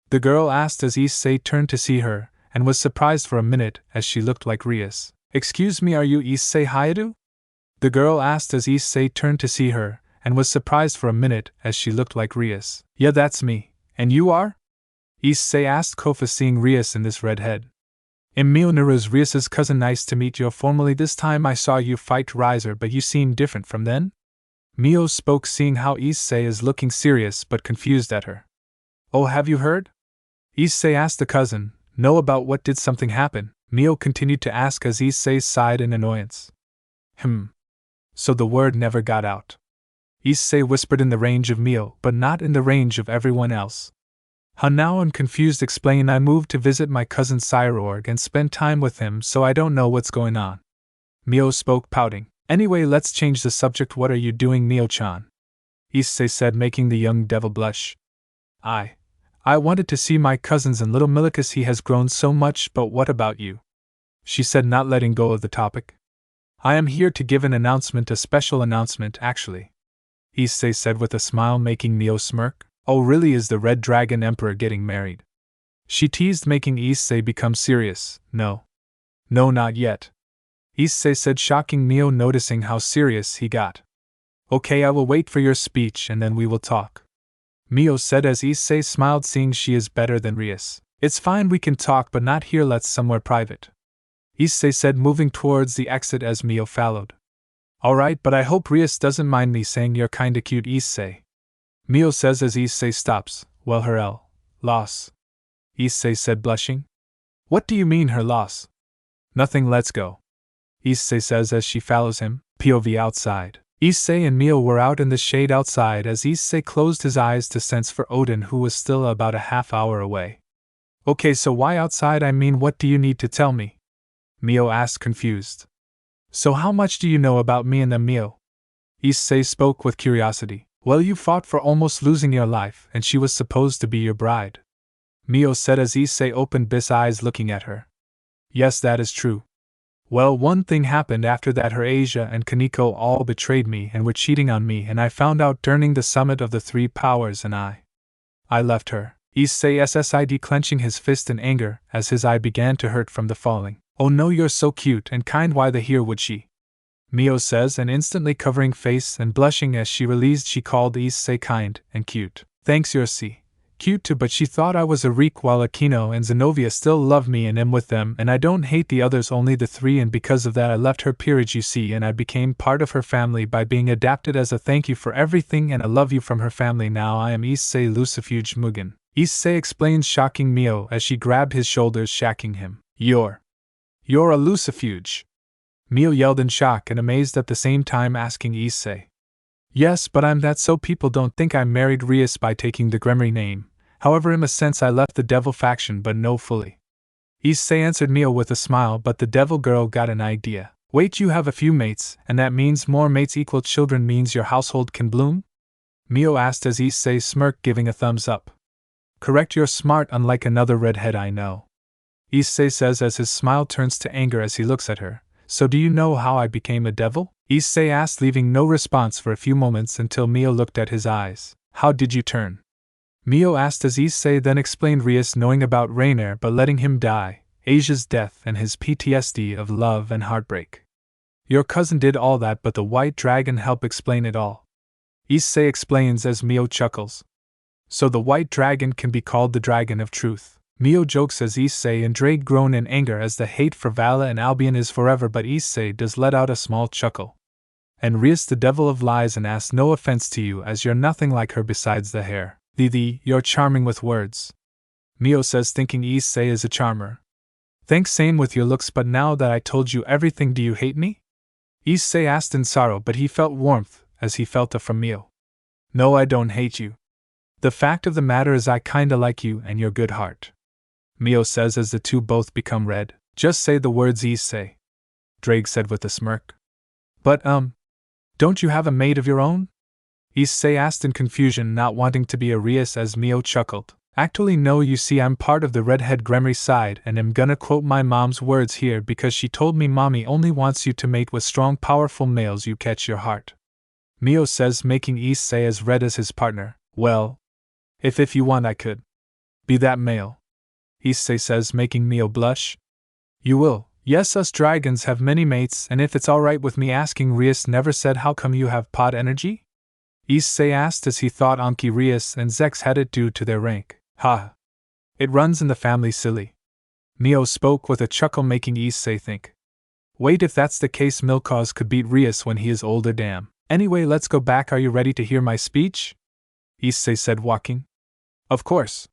The girl asked as Issei turned to see her, and was surprised for a minute as she looked like Rias. Excuse me, are you Issei Hayadu? The girl asked as Issei turned to see her, and was surprised for a minute as she looked like Rias. Yeah, that's me. And you are? Issei asked Kofa, seeing Rias in this redhead. Emil Neru's Rias's cousin. Nice to meet you formally. This time I saw you fight Riser, but you seem different from then? Mio spoke, seeing how Issei is looking serious but confused at her. Oh, have you heard? Issei asked the cousin. No, about what? Did something happen? Mio continued to ask as Issei sighed in annoyance. So the word never got out. Issei whispered in the range of Mio, but not in the range of everyone else. Now I'm confused. Explain. I moved to visit my cousin Cyrorg and spend time with him, so I don't know what's going on. Mio spoke, pouting. Anyway, let's change the subject. What are you doing, Mio-chan? Issei said, making the young devil blush. I wanted to see my cousins and little Milikus. He has grown so much, but what about you? She said, not letting go of the topic. I am here to give an announcement, a special announcement actually. Issei said with a smile, making Mio smirk. Oh really, is the Red Dragon Emperor getting married? She teased, making Issei become serious. No, not yet. Issei said, shocking Mio, noticing how serious he got. Okay, I will wait for your speech and then we will talk. Mio said as Issei smiled, seeing she is better than Rias. It's fine, we can talk, but not here, let's somewhere private. Issei said, moving towards the exit as Mio followed. Alright, but I hope Rias doesn't mind me saying you're kinda cute, Issei. Mio says as Issei stops. Well, her loss. Issei said, blushing. What do you mean, her loss? Nothing, let's go. Issei says as she follows him. POV outside. Issei and Mio were out in the shade outside as Issei closed his eyes to sense for Odin, who was still about a half hour away. Okay, so why outside? I mean, what do you need to tell me? Mio asked, confused. So how much do you know about me and them, Mio? Issei spoke with curiosity. Well, you fought for almost losing your life, and she was supposed to be your bride. Mio said as Issei opened his eyes looking at her. Yes, that is true. Well, one thing happened after that. Her Asia and Kaneko all betrayed me and were cheating on me, and I found out during the summit of the 3 powers, and I left her. Issei ssid clenching his fist in anger as his eye began to hurt from the falling. Oh no, you're so cute and kind, why the hell would she? Mio says, and instantly covering face and blushing as she realized she called Issei kind and cute. Thanks, you're cute too, but she thought I was a reek, while Aquino and Zenobia still love me and am with them, and I don't hate the others, only the 3, and because of that I left her peerage, you see, and I became part of her family by being adapted as a thank you for everything, and I love you from her family. Now I am Issei Lucifuge Mugen. Issei explains, shocking Mio as she grabbed his shoulders, shacking him. You're a Lucifuge. Mio yelled in shock and amazed at the same time, asking Issei. Yes, but I'm that, so people don't think I married Rias by taking the Gremry name. However, in a sense I left the devil faction, but no fully. Issei answered Mio with a smile, but the devil girl got an idea. Wait, you have a few mates, and that means more mates equal children means your household can bloom? Mio asked as Issei smirked, giving a thumbs up. Correct, you're smart, unlike another redhead I know. Issei says as his smile turns to anger as he looks at her. So do you know how I became a devil? Issei asked, leaving no response for a few moments until Mio looked at his eyes. How did you turn? Mio asked as Issei then explained Rias knowing about Rainier but letting him die, Asia's death and his PTSD of love and heartbreak. Your cousin did all that but the white dragon helped explain it all. Issei explains as Mio chuckles. So the white dragon can be called the dragon of truth. Mio jokes as Issei and Drake groan in anger as the hate for Vala and Albion is forever, but Issei does let out a small chuckle. And Rias the devil of lies and asks no offense to you as you're nothing like her besides the hair. You're charming with words. Mio says thinking Issei is a charmer. Thanks same with your looks, but now that I told you everything do you hate me? Issei asked in sorrow, but he felt warmth as he felt it from Mio. No, I don't hate you. The fact of the matter is I kinda like you and your good heart. Mio says as the two both become red. Just say the words, Issei. Drake said with a smirk. But don't you have a maid of your own? Issei asked in confusion, not wanting to be a Rias as Mio chuckled. Actually no, you see I'm part of the redhead Gremry side and am gonna quote my mom's words here because she told me mommy only wants you to mate with strong powerful males you catch your heart. Mio says making Issei as red as his partner. Well, if you want I could be that male. Issei says making Mio blush. You will. Yes, us dragons have many mates, and if it's alright with me asking, Rias never said how come you have pod energy? Issei asked as he thought Anki, Rias and Zex had it due to their rank. Ha! It runs in the family, silly. Mio spoke with a chuckle making Issei think. Wait, if that's the case Milkaz could beat Rias when he is older, damn. Anyway, let's go back. Are you ready to hear my speech? Issei said walking. Of course.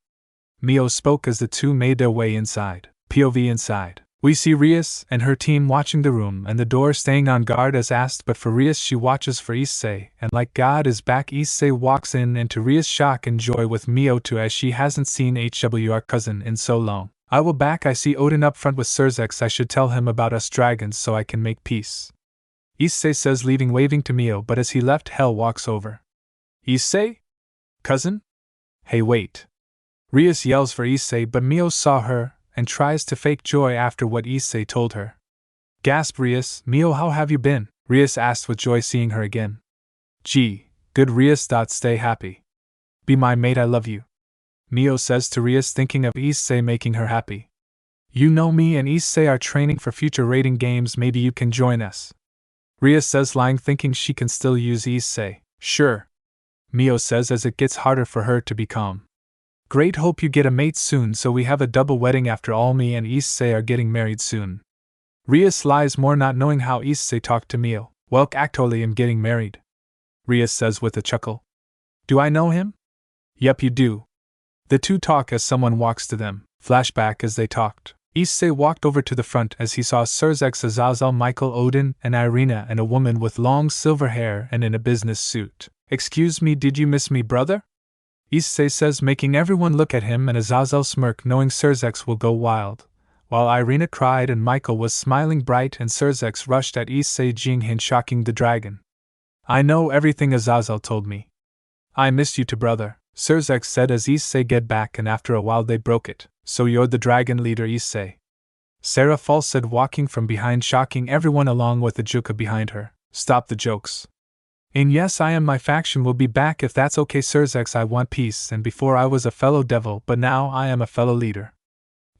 Mio spoke as the two made their way inside. POV inside. We see Rias and her team watching the room and the door staying on guard as asked, but for Rias she watches for Issei, and like God is back, Issei walks in and to Rias' shock and joy with Mio too as she hasn't seen HWR cousin in so long. I will back. I see Odin up front with Surzex. I should tell him about us dragons so I can make peace. Issei says leaving waving to Mio, but as he left Hell walks over. Issei? Cousin? Hey wait. Rias yells for Issei, but Mio saw her and tries to fake joy after what Issei told her. Gasp Rias, Mio, how have you been? Rias asked with joy seeing her again. Gee, good Rias. Stay happy. Be my mate, I love you. Mio says to Rias thinking of Issei making her happy. You know me and Issei are training for future raiding games, maybe you can join us. Rias says lying thinking she can still use Issei. Sure. Mio says as it gets harder for her to be calm. Great, hope you get a mate soon so we have a double wedding after all. Me and Issei are getting married soon. Rias lies more not knowing how Issei talked to Mio. Well, actually am getting married. Rias says with a chuckle. Do I know him? Yep, you do. The two talk as someone walks to them. Flashback as they talked. Issei walked over to the front as he saw Surzex, Azazel, Michael, Odin, and Irina, and a woman with long silver hair and in a business suit. Excuse me, did you miss me, brother? Issei says making everyone look at him and Azazel smirk knowing Surzex will go wild, while Irina cried and Michael was smiling bright and Surzex rushed at Issei Jinghin shocking the dragon. I know everything Azazel told me. I missed you too, brother, Surzex said as Issei get back and after a while they broke it. So you're the dragon leader, Issei? Sarah False said walking from behind shocking everyone along with the Juka behind her. Stop the jokes. And yes, I am. My faction will be back if that's okay, Surzex. I want peace, and before I was a fellow devil, but now I am a fellow leader.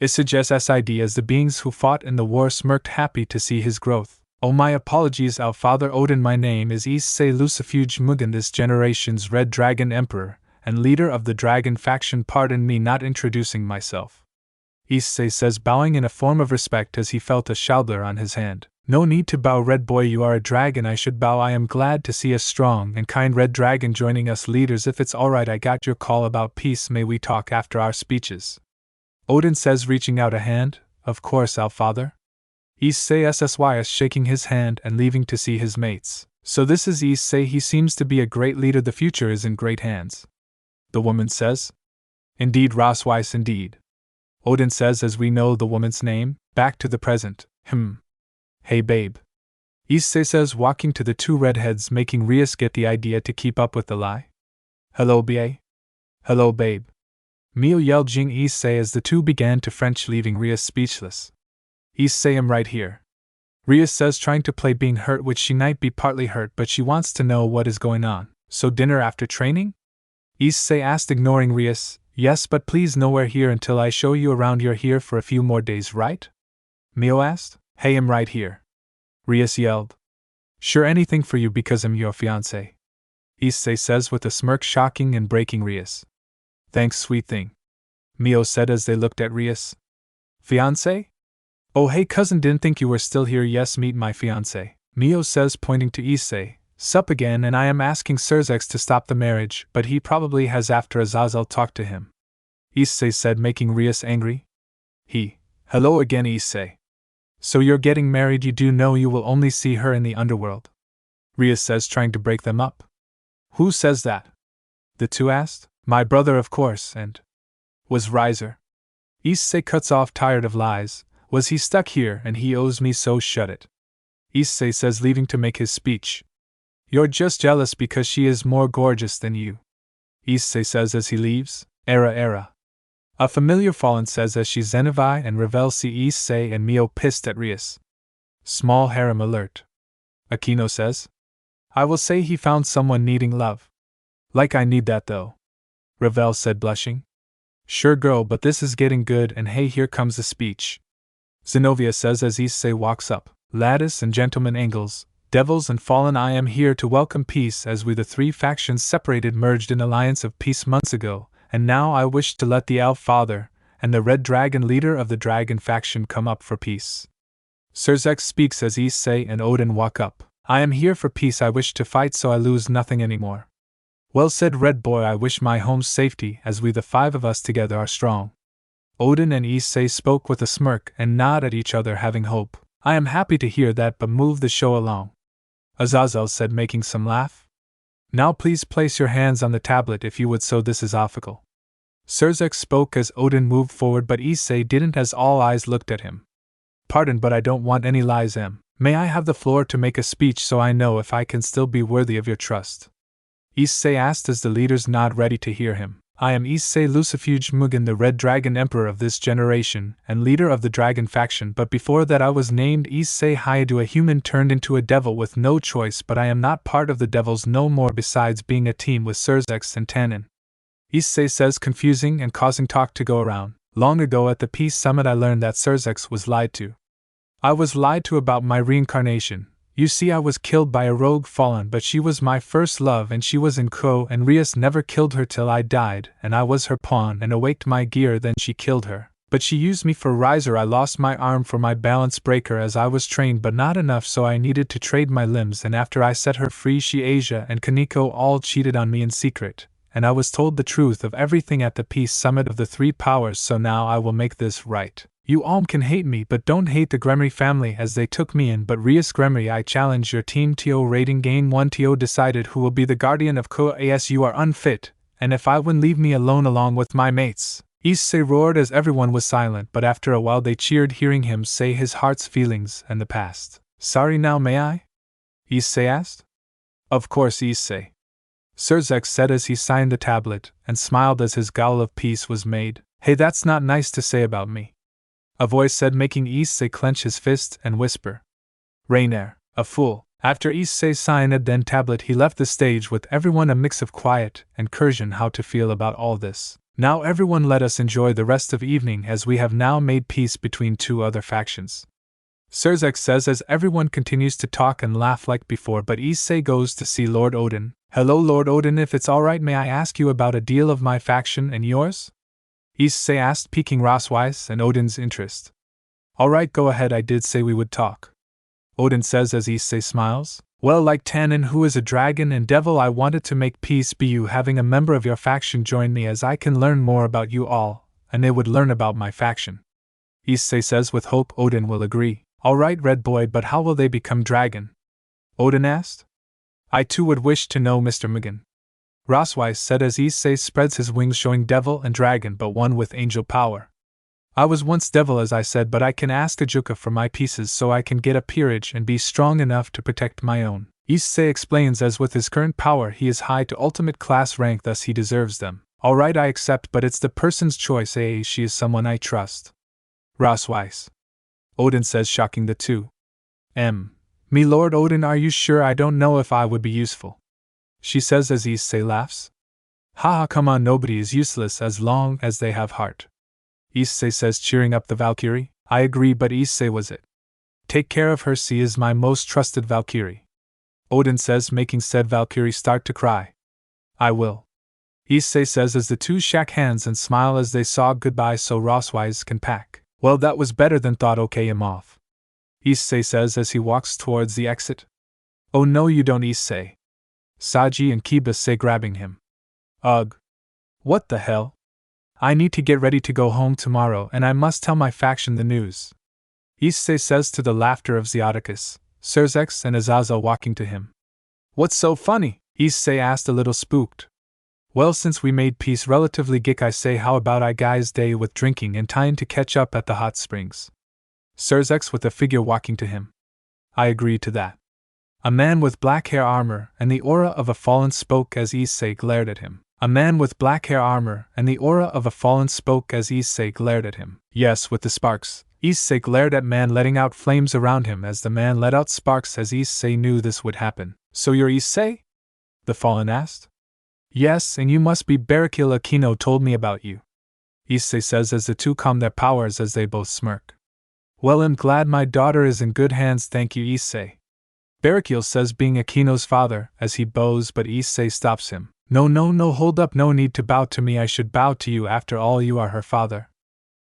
Issei SID as the beings who fought in the war smirked happy to see his growth. Oh, my apologies, our father Odin. My name is Issei Lucifuge Mugen, this generation's Red Dragon Emperor and leader of the dragon faction. Pardon me not introducing myself. Issei says bowing in a form of respect as he felt a shoulder on his hand. No need to bow, red boy, you are a dragon. I should bow. I am glad to see a strong and kind red dragon joining us leaders. If it's alright, I got your call about peace. May we talk after our speeches? Odin says reaching out a hand. Of course, our father. Issei SSYS shaking his hand and leaving to see his mates. So this is Issei, he seems to be a great leader. The future is in great hands. The woman says. Indeed, Rossweiss, indeed. Odin says as we know the woman's name. Back to the present. Hey babe. Issei says walking to the two redheads making Rias get the idea to keep up with the lie. Hello ba? Hello babe. Mio yelled Jing Issei as the two began to French leaving Rias speechless. Issei, I'm right here. Rias says trying to play being hurt, which she might be partly hurt, but she wants to know what is going on. So dinner after training? Issei asked, ignoring Rias. Yes, but please nowhere here until I show you around. You're here for a few more days, right? Mio asked. Hey, I'm right here. Rias yelled. Sure, anything for you because I'm your fiancé. Issei says with a smirk, shocking and breaking Rias. Thanks, sweet thing. Mio said as they looked at Rias. Fiancé? Oh hey cousin, didn't think you were still here. Yes, meet my fiancé. Mio says, pointing to Issei. Sup again, and I am asking Surzex to stop the marriage, but he probably has after Azazel talked to him. Issei said, making Rias angry. Hello again, Issei. So you're getting married? You do know you will only see her in the underworld? Rias says, trying to break them up. Who says that? The two asked. My brother, of course, and was Riser. Issei cuts off, tired of lies. Was he stuck here and he owes me, so shut it. Issei says, leaving to make his speech. You're just jealous because she is more gorgeous than you. Issei says as he leaves. Era. A familiar Fallen says as she Zenivai and Revel see Issei and Mio pissed at Rias. Small harem alert. Aquino says. I will say he found someone needing love. Like I need that though. Revel said, blushing. Sure girl, but this is getting good, and hey, here comes the speech. Zenobia says as Issei walks up. Lattice and Gentleman Angles, Devils and Fallen, I am here to welcome peace as we the three factions separated merged in alliance of peace months ago, and now I wish to let the Elf Father and the Red Dragon leader of the Dragon faction come up for peace. Surzex speaks as Issei and Odin walk up. I am here for peace, I wish to fight so I lose nothing anymore. Well said, Red Boy, I wish my home's safety as we the five of us together are strong. Odin and Issei spoke with a smirk and nod at each other, having hope. I am happy to hear that, but move the show along. Azazel said, making some laugh. Now please place your hands on the tablet if you would, so this is official. Surzex spoke as Odin moved forward, but Issei didn't, as all eyes looked at him. Pardon, but I don't want any lies, May I have the floor to make a speech so I know if I can still be worthy of your trust? Issei asked as the leaders nod, ready to hear him. I am Issei Lucifuge Mugen, the Red Dragon Emperor of this generation, and leader of the Dragon faction, but before that I was named Issei Hayadu, a human turned into a devil with no choice, but I am not part of the devils no more, besides being a team with Surzex and Tannen. Issei says, confusing and causing talk to go around. Long ago at the Peace Summit I learned that Surzex was lied to. I was lied to about my reincarnation. You see, I was killed by a rogue Fallen, but she was my first love and she was in Ko, and Rias never killed her till I died, and I was her pawn and awaked my gear, then she killed her. But she used me for riser. I lost my arm for my balance breaker as I was trained, but not enough, so I needed to trade my limbs, and after I set her free, she, Asia and Kaneko all cheated on me in secret, and I was told the truth of everything at the Peace Summit of the Three Powers, so now I will make this right. You all can hate me, but don't hate the Gremory family as they took me in. But Rias Gremory, I challenge your team. TO rating gain 1. TO decided who will be the guardian of Ko. As you are unfit, and if I win, leave me alone along with my mates. Issei roared as everyone was silent, but after a while they cheered, hearing him say his heart's feelings and the past. Sorry now, may I? Issei asked. Of course, Issei. Surzex said as he signed the tablet, and smiled as his growl of peace was made. Hey, that's not nice to say about me. A voice said, making Issei clench his fist and whisper. Rainer, a fool. After Issei signed the then tablet, he left the stage with everyone, a mix of quiet and cursion how to feel about all this. Now everyone, let us enjoy the rest of evening as we have now made peace between two other factions. Surzex says as everyone continues to talk and laugh like before, but Issei goes to see Lord Odin. Hello Lord Odin, if it's alright, may I ask you about a deal of my faction and yours? Issei asked, piquing Rosweiss and Odin's interest. Alright, go ahead, I did say we would talk. Odin says as Issei smiles. Well, like Tannen, who is a dragon and devil, I wanted to make peace be you having a member of your faction join me, as I can learn more about you all, and they would learn about my faction. Issei says with hope Odin will agree. Alright Red Boy, but how will they become dragon? Odin asked. I too would wish to know, Mr. Mugen. Rosweiss said as Issei spreads his wings, showing devil and dragon, but one with angel power. I was once devil, as I said, but I can ask Ajuka for my pieces so I can get a peerage and be strong enough to protect my own. Issei explains as with his current power he is high to ultimate class rank, thus he deserves them. Alright, I accept, but it's the person's choice. She is someone I trust. Rosweiss. Odin says, shocking the two. Me Lord Odin, are you sure? I don't know if I would be useful. She says as Issei laughs. Haha, come on, nobody is useless as long as they have heart. Issei says, cheering up the Valkyrie. I agree, but Issei was it. Take care of her, she is my most trusted Valkyrie. Odin says, making said Valkyrie start to cry. I will. Issei says as the two shake hands and smile as they sob goodbye so Rosswise can pack. Well, that was better than thought, okay, I'm off. Issei says as he walks towards the exit. Oh no you don't, Issei. Saji and Kiba say, grabbing him. Ugh. What the hell? I need to get ready to go home tomorrow and I must tell my faction the news. Issei says to the laughter of Zeoticus, Serzex and Azazel walking to him. What's so funny? Issei asked, a little spooked. Well, since we made peace relatively quick, I say how about I guys day with drinking and time to catch up at the hot springs. Serzex with a figure walking to him. I agree to that. A man with black hair armor and the aura of a fallen spoke as Issei glared at him. A man with black hair armor and the aura of a fallen spoke as Issei glared at him. Yes, with the sparks. Issei glared at man, letting out flames around him as the man let out sparks as Issei knew this would happen. So you're Issei? The fallen asked. Yes, and you must be Barakil, Akino told me about you. Issei says as the two calm their powers as they both smirk. Well, I'm glad my daughter is in good hands, thank you, Issei. Barakil says, being Akino's father, as he bows, but Issei stops him. No, hold up, no need to bow to me, I should bow to you, after all you are her father.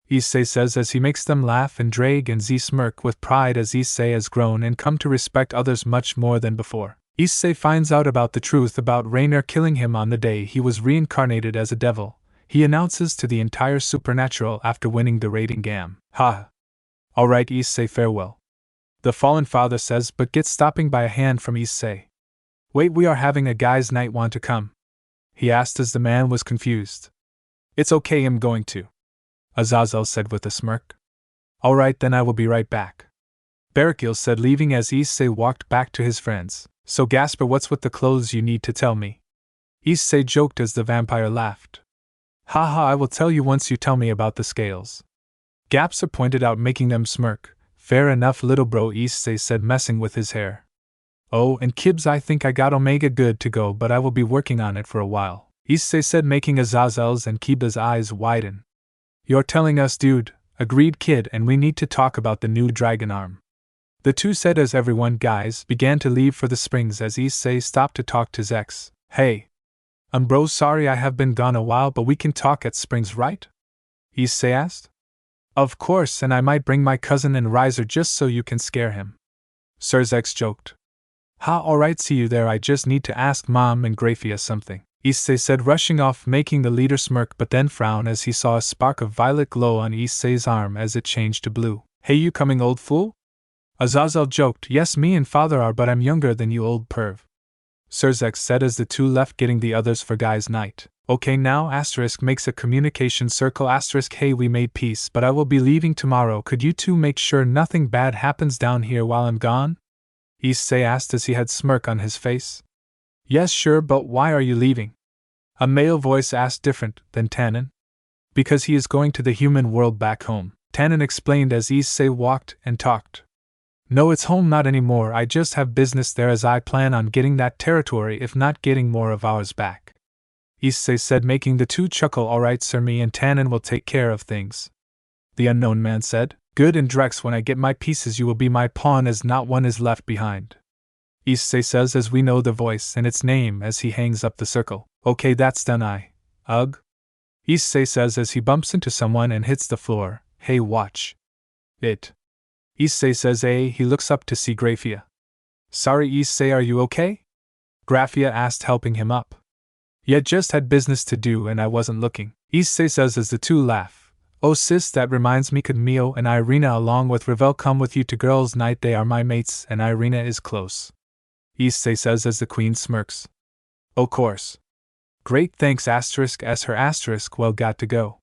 Issei says as he makes them laugh, and Drake and Z smirk with pride as Issei has grown and come to respect others much more than before. Issei finds out about the truth about Rainer killing him on the day he was reincarnated as a devil. He announces to the entire supernatural after winning the raiding gam. Ha! Alright, Issei, farewell. The fallen father says, but gets stopping by a hand from Issei. Wait, we are having a guys' night, want to come? He asked as the man was confused. It's okay, I'm going to. Azazel said with a smirk. Alright, then I will be right back. Barakil said, leaving as Issei walked back to his friends. So Gasper, what's with the clothes, you need to tell me? Issei joked as the vampire laughed. Haha, I will tell you once you tell me about the scales. Gapser pointed out, making them smirk. Fair enough, little bro, Issei said, messing with his hair. Oh, and Kibs, I think I got Omega good to go, but I will be working on it for a while, Issei said, making Azazel's and Kiba's eyes widen. You're telling us, dude, agreed Kid, and we need to talk about the new dragon arm. The two said as everyone, guys, began to leave for the springs as Issei stopped to talk to Zex. Hey. Bro, sorry I have been gone a while, but we can talk at springs, right? Issei asked. Of course, and I might bring my cousin and Riser just so you can scare him. Serzex joked. Ha, alright, see you there, I just need to ask Mom and Grafia something, Issei said, rushing off, making the leader smirk but then frown as he saw a spark of violet glow on Issei's arm as it changed to blue. Hey, you coming, old fool? Azazel joked. Yes, me and father are, but I'm younger than you, old perv. Serzex said as the two left, getting the others for guys' night. Okay, now, asterisk makes a communication circle, asterisk, hey, we made peace, but I will be leaving tomorrow, could you two make sure nothing bad happens down here while I'm gone? Issei asked as he had smirk on his face. Yes, sure, but why are you leaving? A male voice asked, different than Tannen. Because he is going to the human world back home, Tannen explained as Issei walked and talked. No, it's home not anymore, I just have business there as I plan on getting that territory, if not getting more of ours back. Issei said, making the two chuckle. Alright, sir, me and Tannen will take care of things. The unknown man said. Good, and Drex, when I get my pieces you will be my pawn as not one is left behind. Issei says as we know the voice and its name as he hangs up the circle. Okay, that's done, Ugh. Issei says as he bumps into someone and hits the floor. Hey, watch. It. Issei says, he looks up to see Grafia. Sorry, Issei, are you okay? Grafia asked, helping him up. Yet just had business to do and I wasn't looking, Issei says as the two laugh. Oh sis, that reminds me, could Mio and Irina along with Ravel come with you to girls' night? They are my mates and Irina is close. Issei says as the queen smirks. Oh course. Great, thanks, asterisk, as her asterisk, well, got to go.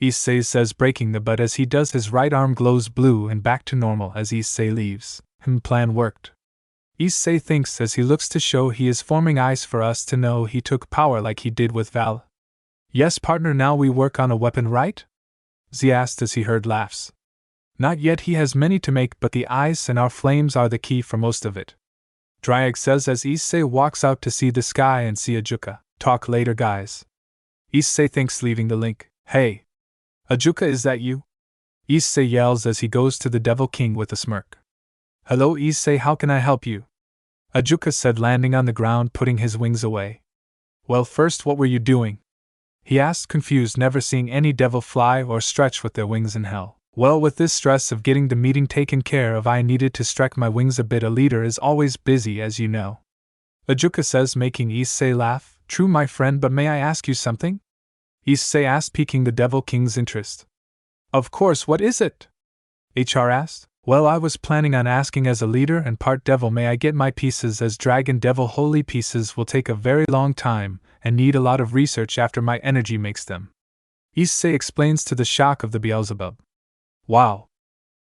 Issei says, breaking the butt as he does, his right arm glows blue and back to normal as Issei leaves. Plan worked. Issei thinks as he looks to show he is forming eyes for us to know he took power like he did with Val. Yes, partner, now we work on a weapon, right? Z asked as he heard laughs. Not yet, he has many to make, but the ice and our flames are the key for most of it. Dryag says as Issei walks out to see the sky and see Ajuka. Talk later, guys. Issei thinks, leaving the link. Hey! Ajuka, is that you? Issei yells as he goes to the Devil King with a smirk. Hello Issei, how can I help you? Ajuka said, landing on the ground, putting his wings away. Well, first, what were you doing? He asked, confused, never seeing any devil fly or stretch with their wings in hell. Well, with this stress of getting the meeting taken care of, I needed to stretch my wings a bit. A leader is always busy, as you know. Ajuka says, making Issei laugh. True, my friend, but may I ask you something? Issei asked, piquing the Devil King's interest. Of course, what is it? HR asked. Well, I was planning on asking, as a leader and part devil, may I get my pieces, as dragon devil holy pieces will take a very long time and need a lot of research after my energy makes them. Issei explains, to the shock of the Beelzebub. Wow.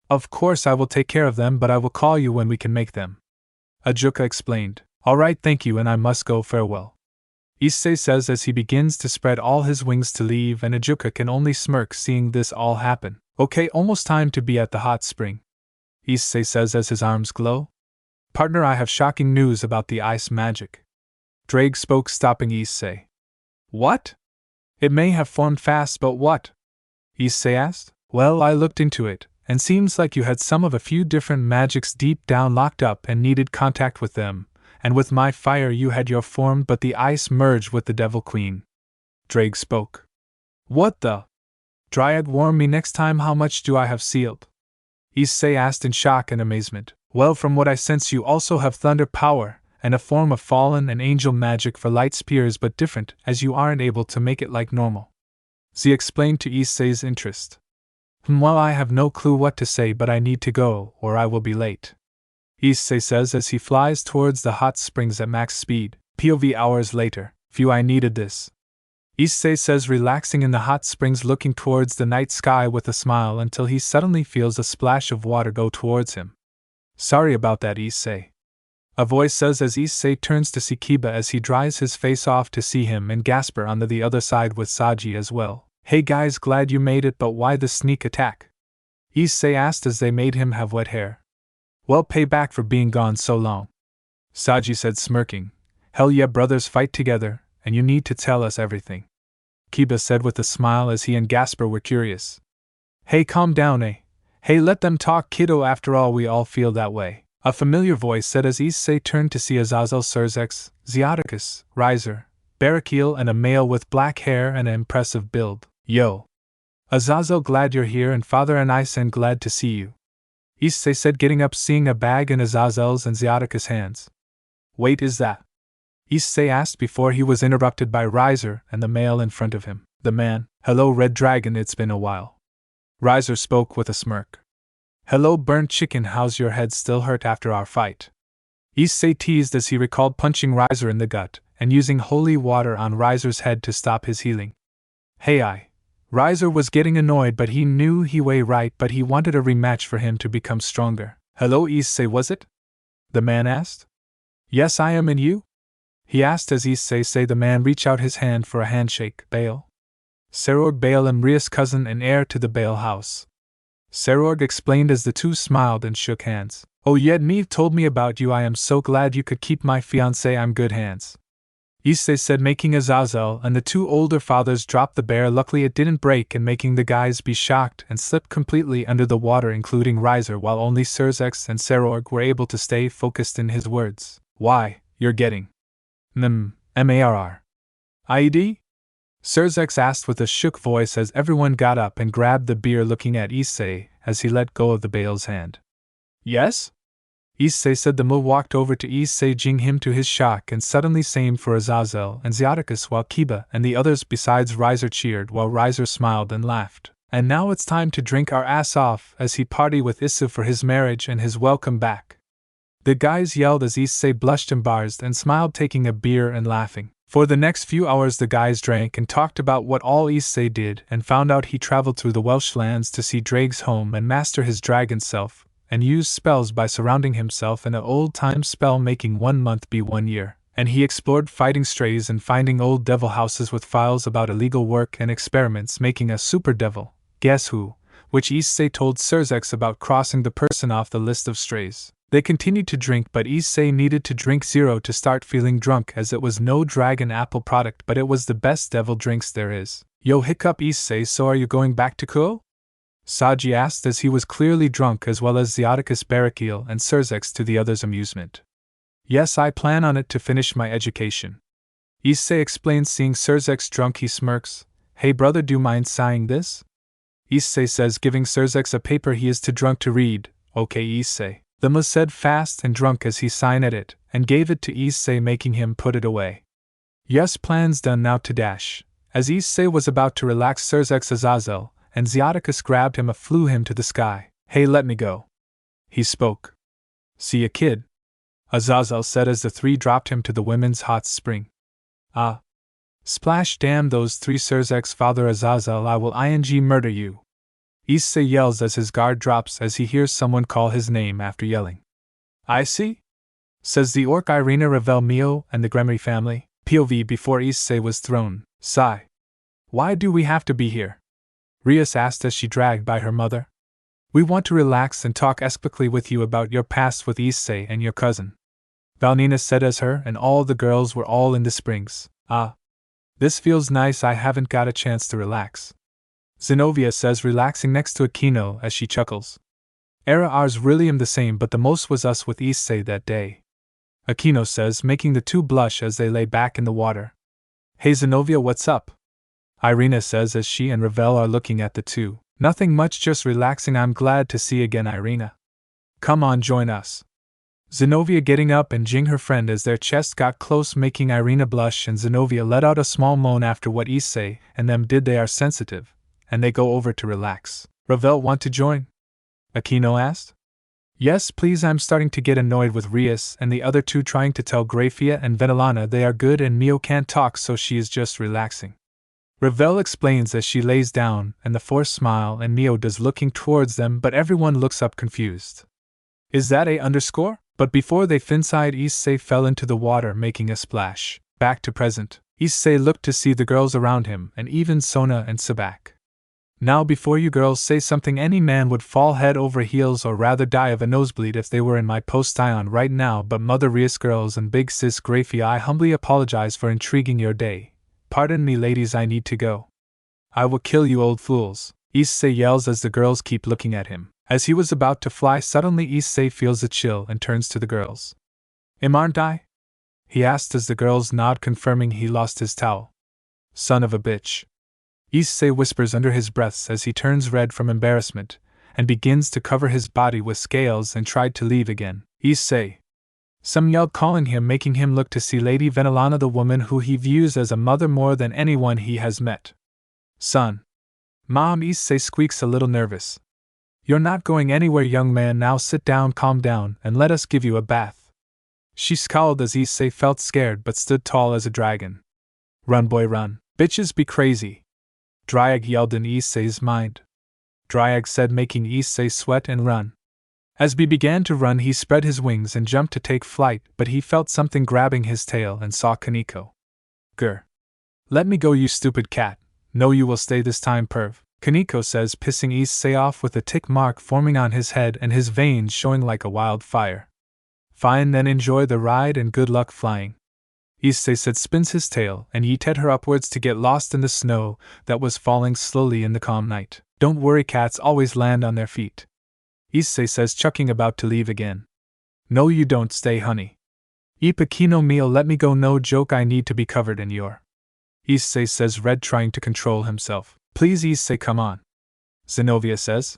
Of course I will take care of them, but I will call you when we can make them. Ajuka explained. Alright, thank you, and I must go, farewell. Issei says as he begins to spread all his wings to leave, and Ajuka can only smirk seeing this all happen. Okay, almost time to be at the hot spring. Issei says as his arms glow. Partner, I have shocking news about the ice magic. Drake spoke, stopping Issei. What? It may have formed fast, but what? Issei asked. Well, I looked into it, and seems like you had some of a few different magics deep down locked up and needed contact with them, and with my fire you had your form, but the ice merged with the Devil Queen. Drake spoke. What the? Dryad, warn me next time, how much do I have sealed? Issei asked in shock and amazement. Well, from what I sense, you also have thunder power, and a form of fallen and angel magic for light spears, but different, as you aren't able to make it like normal. Z explained to Issei's interest. Well, I have no clue what to say, but I need to go, or I will be late. Issei says as he flies towards the hot springs at max speed. POV hours later. Phew, I needed this. Issei says, relaxing in the hot springs, looking towards the night sky with a smile, until he suddenly feels a splash of water go towards him. Sorry about that, Issei. A voice says as Issei turns to see Kiba as he dries his face off to see him and Gasper on the other side with Saji as well. Hey guys, glad you made it, but why the sneak attack? Issei asked as they made him have wet hair. Well, pay back for being gone so long. Saji said, smirking. Hell yeah, brothers fight together, and you need to tell us everything. Kiba said with a smile as he and Gasper were curious. Hey, calm down, eh? Hey, let them talk, kiddo, after all we all feel that way. A familiar voice said as Issei turned to see Azazel, Surzex, Zeoticus, Riser, Barakil, and a male with black hair and an impressive build. Yo. Azazel, glad you're here, and Father Anisan, glad to see you. Issei said, getting up, seeing a bag in Azazel's and Zeoticus' hands. Wait, is that? Issei asked before he was interrupted by Riser and the male in front of him. The man. Hello, Red Dragon, it's been a while. Riser spoke with a smirk. Hello, burnt chicken, how's your head, still hurt after our fight? Issei teased as he recalled punching Riser in the gut and using holy water on Riser's head to stop his healing. Hey, Riser was getting annoyed, but he knew he way right, but he wanted a rematch for him to become stronger. Hello, Issei, was it? The man asked. Yes, I am, and you? He asked as Issei say the man reached out his hand for a handshake. Baal. Serorg Baal, Emria's cousin and heir to the Baal house. Serorg explained as the two smiled and shook hands. Oh, yet Neve told me about you, I am so glad you could keep my fiancé, I'm good hands. Issei said, making Azazel and the two older fathers drop the bear. Luckily it didn't break, and making the guys be shocked and slip completely under the water, including Riser, while only Surzex and Serorg were able to stay focused in his words. Why, you're getting MARR. IED? Surzex asked with a shook voice as everyone got up and grabbed the beer, looking at Issei as he let go of the Baal's hand. Yes? Issei said. The Mu walked over to Issei, jing him to his shock, and suddenly same for Azazel and Zeoticus, while Kiba and the others besides Riser cheered, while Riser smiled and laughed. And now it's time to drink our ass off as he party with Issei for his marriage and his welcome back. The guys yelled as Issei blushed embarrassed and smiled, taking a beer and laughing. For the next few hours the guys drank and talked about what all Issei did, and found out he traveled through the Welsh lands to see Drake's home and master his dragon self, and used spells by surrounding himself in an old-time spell, making 1 month be 1 year. And he explored fighting strays and finding old devil houses with files about illegal work and experiments, making a super devil, guess who, which Issei told Surzex about, crossing the person off the list of strays. They continued to drink, but Issei needed to drink zero to start feeling drunk, as it was no dragon apple product, but it was the best devil drinks there is. Yo, hiccup Issei, so are you going back to Kuo? Saji asked, as he was clearly drunk, as well as Zeoticus Barrakiel and Surzex, to the others' amusement. Yes, I plan on it to finish my education. Issei explains. Seeing Surzex drunk, he smirks. Hey brother, do you mind signing this? Issei says, giving Surzex a paper he is too drunk to read. Okay Issei. The Mu said, fast and drunk, as he signed it, and gave it to Issei, making him put it away. Yes, plans done, now to dash. As Issei was about to relax Surzex, Azazel and Zeoticus grabbed him and flew him to the sky. Hey, let me go. He spoke. See ya, kid, Azazel said as the three dropped him to the women's hot spring. Ah. Splash, damn those three, Surzex, father Azazel, I will murder you. Issei yells as his guard drops, as he hears someone call his name after yelling. I see? Says the orc Irina, Ravel, Mio, and the Gremory family. POV before Issei was thrown. Sigh. Why do we have to be here? Rias asked as she dragged by her mother. We want to relax and talk epically with you about your past with Issei and your cousin. Valnina said as her and all the girls were all in the springs. Ah. This feels nice, I haven't got a chance to relax. Zenobia says, relaxing next to Aquino as she chuckles. Era ours really am the same, but the most was us with Issei that day. Aquino says, making the two blush as they lay back in the water. Hey Zenobia, what's up? Irina says as she and Ravel are looking at the two. Nothing much, just relaxing. I'm glad to see again, Irina. Come on, join us. Zenobia getting up and jing her friend as their chests got close, making Irina blush, and Zenobia let out a small moan after what Issei and them did. They are sensitive, and they go over to relax. Ravel, want to join? Aquino asked. Yes, please, I'm starting to get annoyed with Rias and the other two trying to tell Grafia and Venelana they are good and Mio can't talk, so she is just relaxing. Ravel explains as she lays down, and the forced smile and Mio does, looking towards them, but everyone looks up confused. Is that a underscore? But before they finside, Issei fell into the water, making a splash. Back to present. Issei looked to see the girls around him, and even Sona and Sabak. Now before you girls say something, any man would fall head over heels or rather die of a nosebleed if they were in my post-ion right now, but Mother Rias girls and Big Sis Grafia, I humbly apologize for intriguing your day. Pardon me ladies, I need to go. I will kill you old fools, Issei yells as the girls keep looking at him. As he was about to fly, suddenly Issei feels a chill and turns to the girls. Aren't I? He asked as the girls nod, confirming he lost his towel. Son of a bitch. Issei whispers under his breath as he turns red from embarrassment, and begins to cover his body with scales and tried to leave again. Issei. Some yelled, calling him, making him look to see Lady Venelana, the woman who he views as a mother more than anyone he has met. Son. Mom, Issei squeaks, a little nervous. You're not going anywhere, young man, now sit down, calm down, and let us give you a bath. She scowled as Issei felt scared but stood tall as a dragon. Run boy run, bitches be crazy. Dryag yelled in Issei's mind. Dryag said, making Issei sweat and run. As Bee began to run, he spread his wings and jumped to take flight, but he felt something grabbing his tail and saw Kaneko. Grr. Let me go, you stupid cat. No, you will stay this time, perv. Kaneko says, pissing Issei off with a tick mark forming on his head and his veins showing like a wildfire. Fine, then enjoy the ride and good luck flying. Issei said, spins his tail and yeeted her upwards to get lost in the snow that was falling slowly in the calm night. Don't worry, cats always land on their feet. Issei says, chucking about to leave again. No you don't, stay honey. Ipakino meal, let me go, no joke, I need to be covered in your. Issei says, red, trying to control himself. Please Issei, come on. Zenobia says.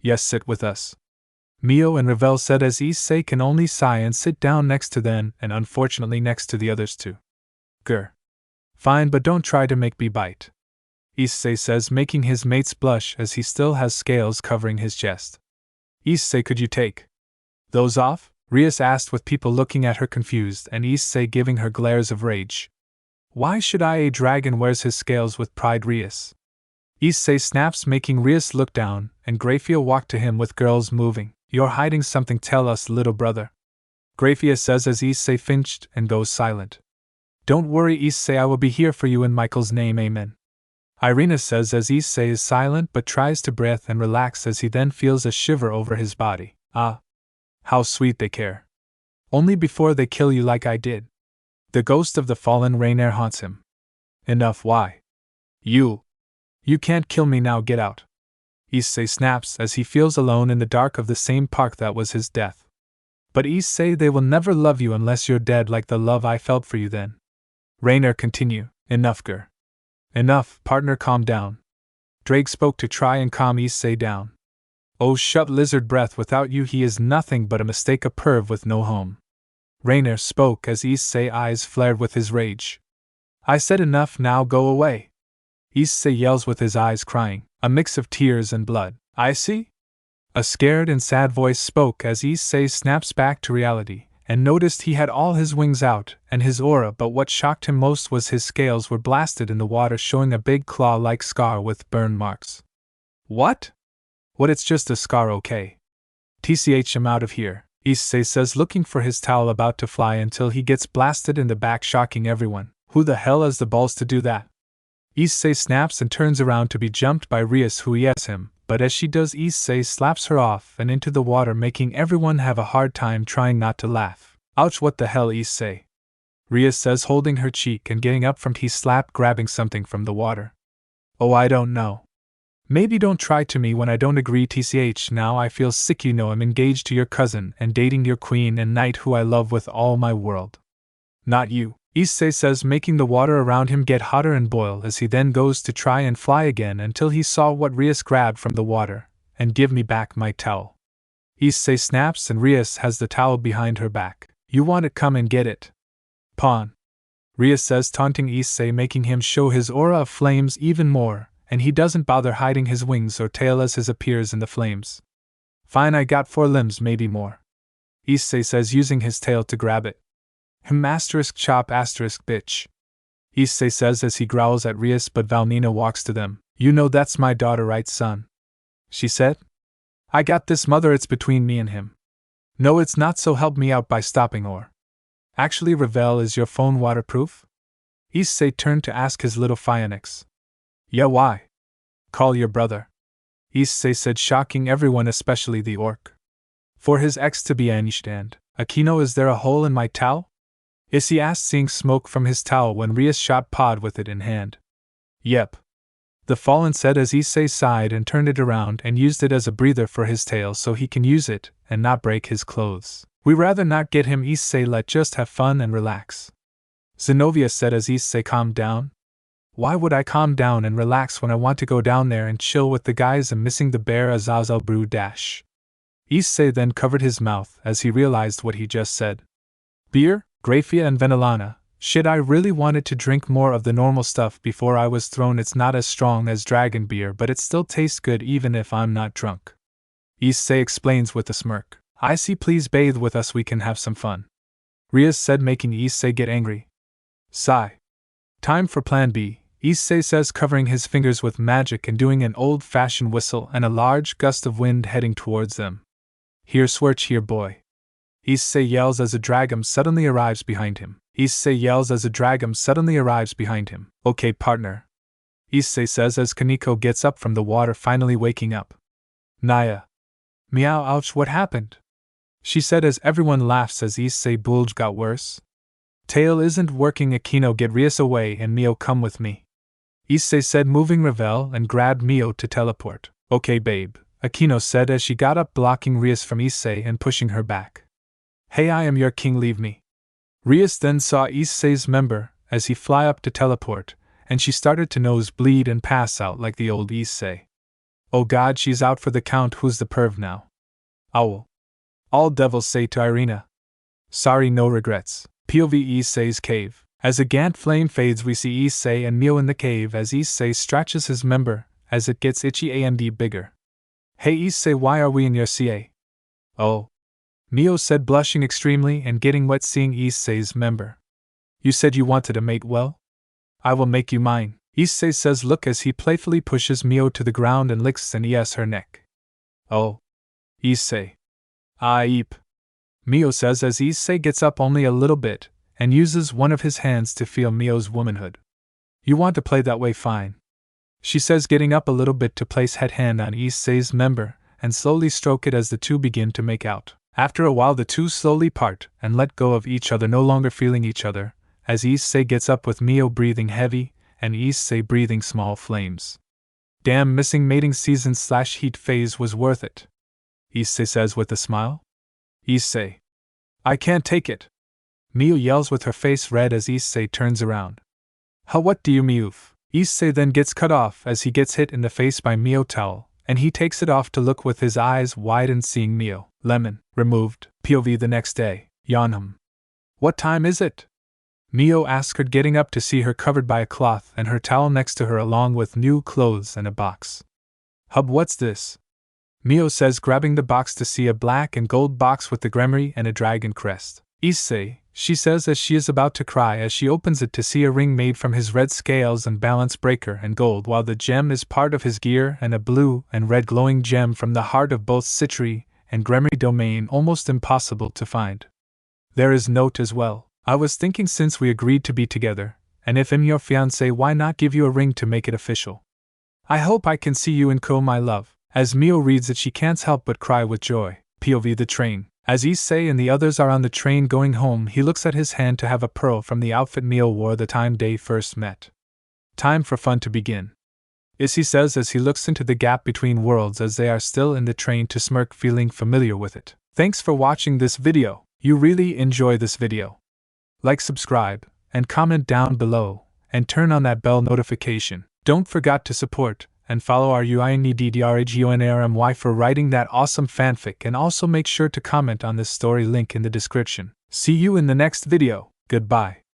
Yes, sit with us. Mio and Ravel said as Issei can only sigh and sit down next to them and unfortunately next to the others too. Grr. Fine, but don't try to make me bite. Issei says, making his mates blush as he still has scales covering his chest. Issei, could you take those off? Rias asked with people looking at her confused and Issei giving her glares of rage. Why should I? A dragon wears his scales with pride, Rias. Issei snaps, making Rias look down, and Grafia walked to him with girls moving. You're hiding something, tell us, little brother. Grafia says as Issei finched and goes silent. Don't worry Issei, I will be here for you in Michael's name, amen. Irina says as Issei is silent but tries to breathe and relax as he then feels a shiver over his body. Ah. How sweet they care. Only before they kill you like I did. The ghost of the fallen Rainier haunts him. Enough, why? You can't kill me now, get out. Issei snaps as he feels alone in the dark of the same park that was his death. But Issei, they will never love you unless you're dead like the love I felt for you then. Rainier continue, enough Gur. Enough, partner, calm down. Drake spoke to try and calm Issei down. Oh shut lizard breath, without you he is nothing but a mistake, a perv with no home. Rainier spoke as Issei's eyes flared with his rage. I said enough, now go away. Issei yells with his eyes crying, a mix of tears and blood. I see? A scared and sad voice spoke as Issei snaps back to reality, and noticed he had all his wings out and his aura, but what shocked him most was his scales were blasted in the water, showing a big claw-like scar with burn marks. What? What, it's just a scar, okay. TCH, I'm out of here, Issei says, looking for his towel about to fly until he gets blasted in the back, shocking everyone. Who the hell has the balls to do that? Issei snaps and turns around to be jumped by Rias, who yes him, but as she does, Issei slaps her off and into the water, making everyone have a hard time trying not to laugh. Ouch, what the hell, Issei? Rias says, holding her cheek and getting up from tea slap, grabbing something from the water. Oh, I don't know. Maybe don't try to me when I don't agree, TCH, now I feel sick, you know I'm engaged to your cousin and dating your queen and knight who I love with all my world. Not you, Issei says, making the water around him get hotter and boil as he then goes to try and fly again until he saw what Rias grabbed from the water, and give me back my towel. Issei snaps and Rias has the towel behind her back. You want it, come and get it. Pawn. Rias says, taunting Issei, making him show his aura of flames even more, and he doesn't bother hiding his wings or tail as his appears in the flames. Fine, I got 4 limbs, maybe more. Issei says, using his tail to grab it. Chop bitch. Issei says as he growls at Rias, but Valnina walks to them. You know that's my daughter, right, son? She said. I got this, mother, it's between me and him. No, it's not, so help me out by stopping or. Actually, Ravel, is your phone waterproof? Issei turned to ask his little Phoenix. Yeah, why? Call your brother. Issei said, shocking everyone, especially the orc. For his ex to be anished and, Akino, is there a hole in my towel? Issei asked, seeing smoke from his towel when Rias shot Pod with it in hand. Yep. The fallen said as Issei sighed and turned it around and used it as a breather for his tail so he can use it and not break his clothes. We rather not get him, Issei, let just have fun and relax. Zenobia said as Issei calmed down. Why would I calm down and relax when I want to go down there and chill with the guys and missing the bear Azazel brew dash? Issei then covered his mouth as he realized what he just said. Beer, Grafia and Venilana. Shit, I really wanted to drink more of the normal stuff before I was thrown. It's not as strong as dragon beer, but it still tastes good even if I'm not drunk. Issei explains with a smirk. I see, please bathe with us, we can have some fun. Rias said, making Issei get angry. Sigh. Time for plan B, Issei says, covering his fingers with magic and doing an old-fashioned whistle and a large gust of wind heading towards them. Here, Swirch, here, boy. Issei yells as a dragon suddenly arrives behind him. Okay, partner. Issei says as Kaneko gets up from the water, finally waking up. Naya. Meow, ouch, what happened? She said as everyone laughs as Issei bulge got worse. Tail isn't working, Akino, get Rias away and Mio come with me. Issei said, moving Ravel and grabbed Mio to teleport. Okay, babe, Akino said as she got up, blocking Rias from Issei and pushing her back. Hey, I am your king, leave me. Rias then saw Issei's member as he fly up to teleport, and she started to nosebleed and pass out like the old Issei. Oh god, she's out for the count, who's the perv now? Owl. All devils say to Irina. Sorry, no regrets. POV Issei's cave. As a Gantt flame fades, we see Issei and Mio in the cave as Issei stretches his member as it gets itchy and bigger. Hey Issei, why are we in your CA? Oh. Mio said, blushing extremely and getting wet seeing Issei's member. You said you wanted a mate, well? I will make you mine, Issei says, look as he playfully pushes Mio to the ground and licks and her neck. Oh. Issei. Ah, eep. Mio says as Issei gets up only a little bit and uses one of his hands to feel Mio's womanhood. You want to play that way, fine. She says, getting up a little bit to place head hand on Issei's member and slowly stroke it as the two begin to make out. After a while the two slowly part and let go of each other, no longer feeling each other, as Issei gets up with Mio breathing heavy and Issei breathing small flames. Damn, missing mating season / heat phase was worth it, Issei says with a smile. Issei. I can't take it, Mio yells with her face red as Issei turns around. What do you mean? Issei then gets cut off as he gets hit in the face by Mio towel, and he takes it off to look with his eyes widened seeing Mio. Lemon, removed, POV the next day, Yanham. What time is it? Mio asks her, getting up to see her covered by a cloth and her towel next to her along with new clothes and a box. What's this? Mio says, grabbing the box to see a black and gold box with the Gremory and a dragon crest. Issei, she says as she is about to cry as she opens it to see a ring made from his red scales and balance breaker and gold, while the gem is part of his gear, and a blue and red glowing gem from the heart of both Citri and Gremory domain, almost impossible to find. There is note as well. I was thinking, since we agreed to be together, and if I'm your fiancé, why not give you a ring to make it official? I hope I can see you in Ko, my love. As Mio reads it, she can't help but cry with joy. POV the train. As Issei and the others are on the train going home, he looks at his hand to have a pearl from the outfit Mio wore the time they first met. Time for fun to begin, Issei says as he looks into the gap between worlds as they are still in the train to smirk, feeling familiar with it. Thanks for watching this video. You really enjoy this video. Like, subscribe, and comment down below, and turn on that bell notification. Don't forget to support and follow our RUINEDDRAGONARMY for writing that awesome fanfic, and also make sure to comment on this story, link in the description. See you in the next video. Goodbye.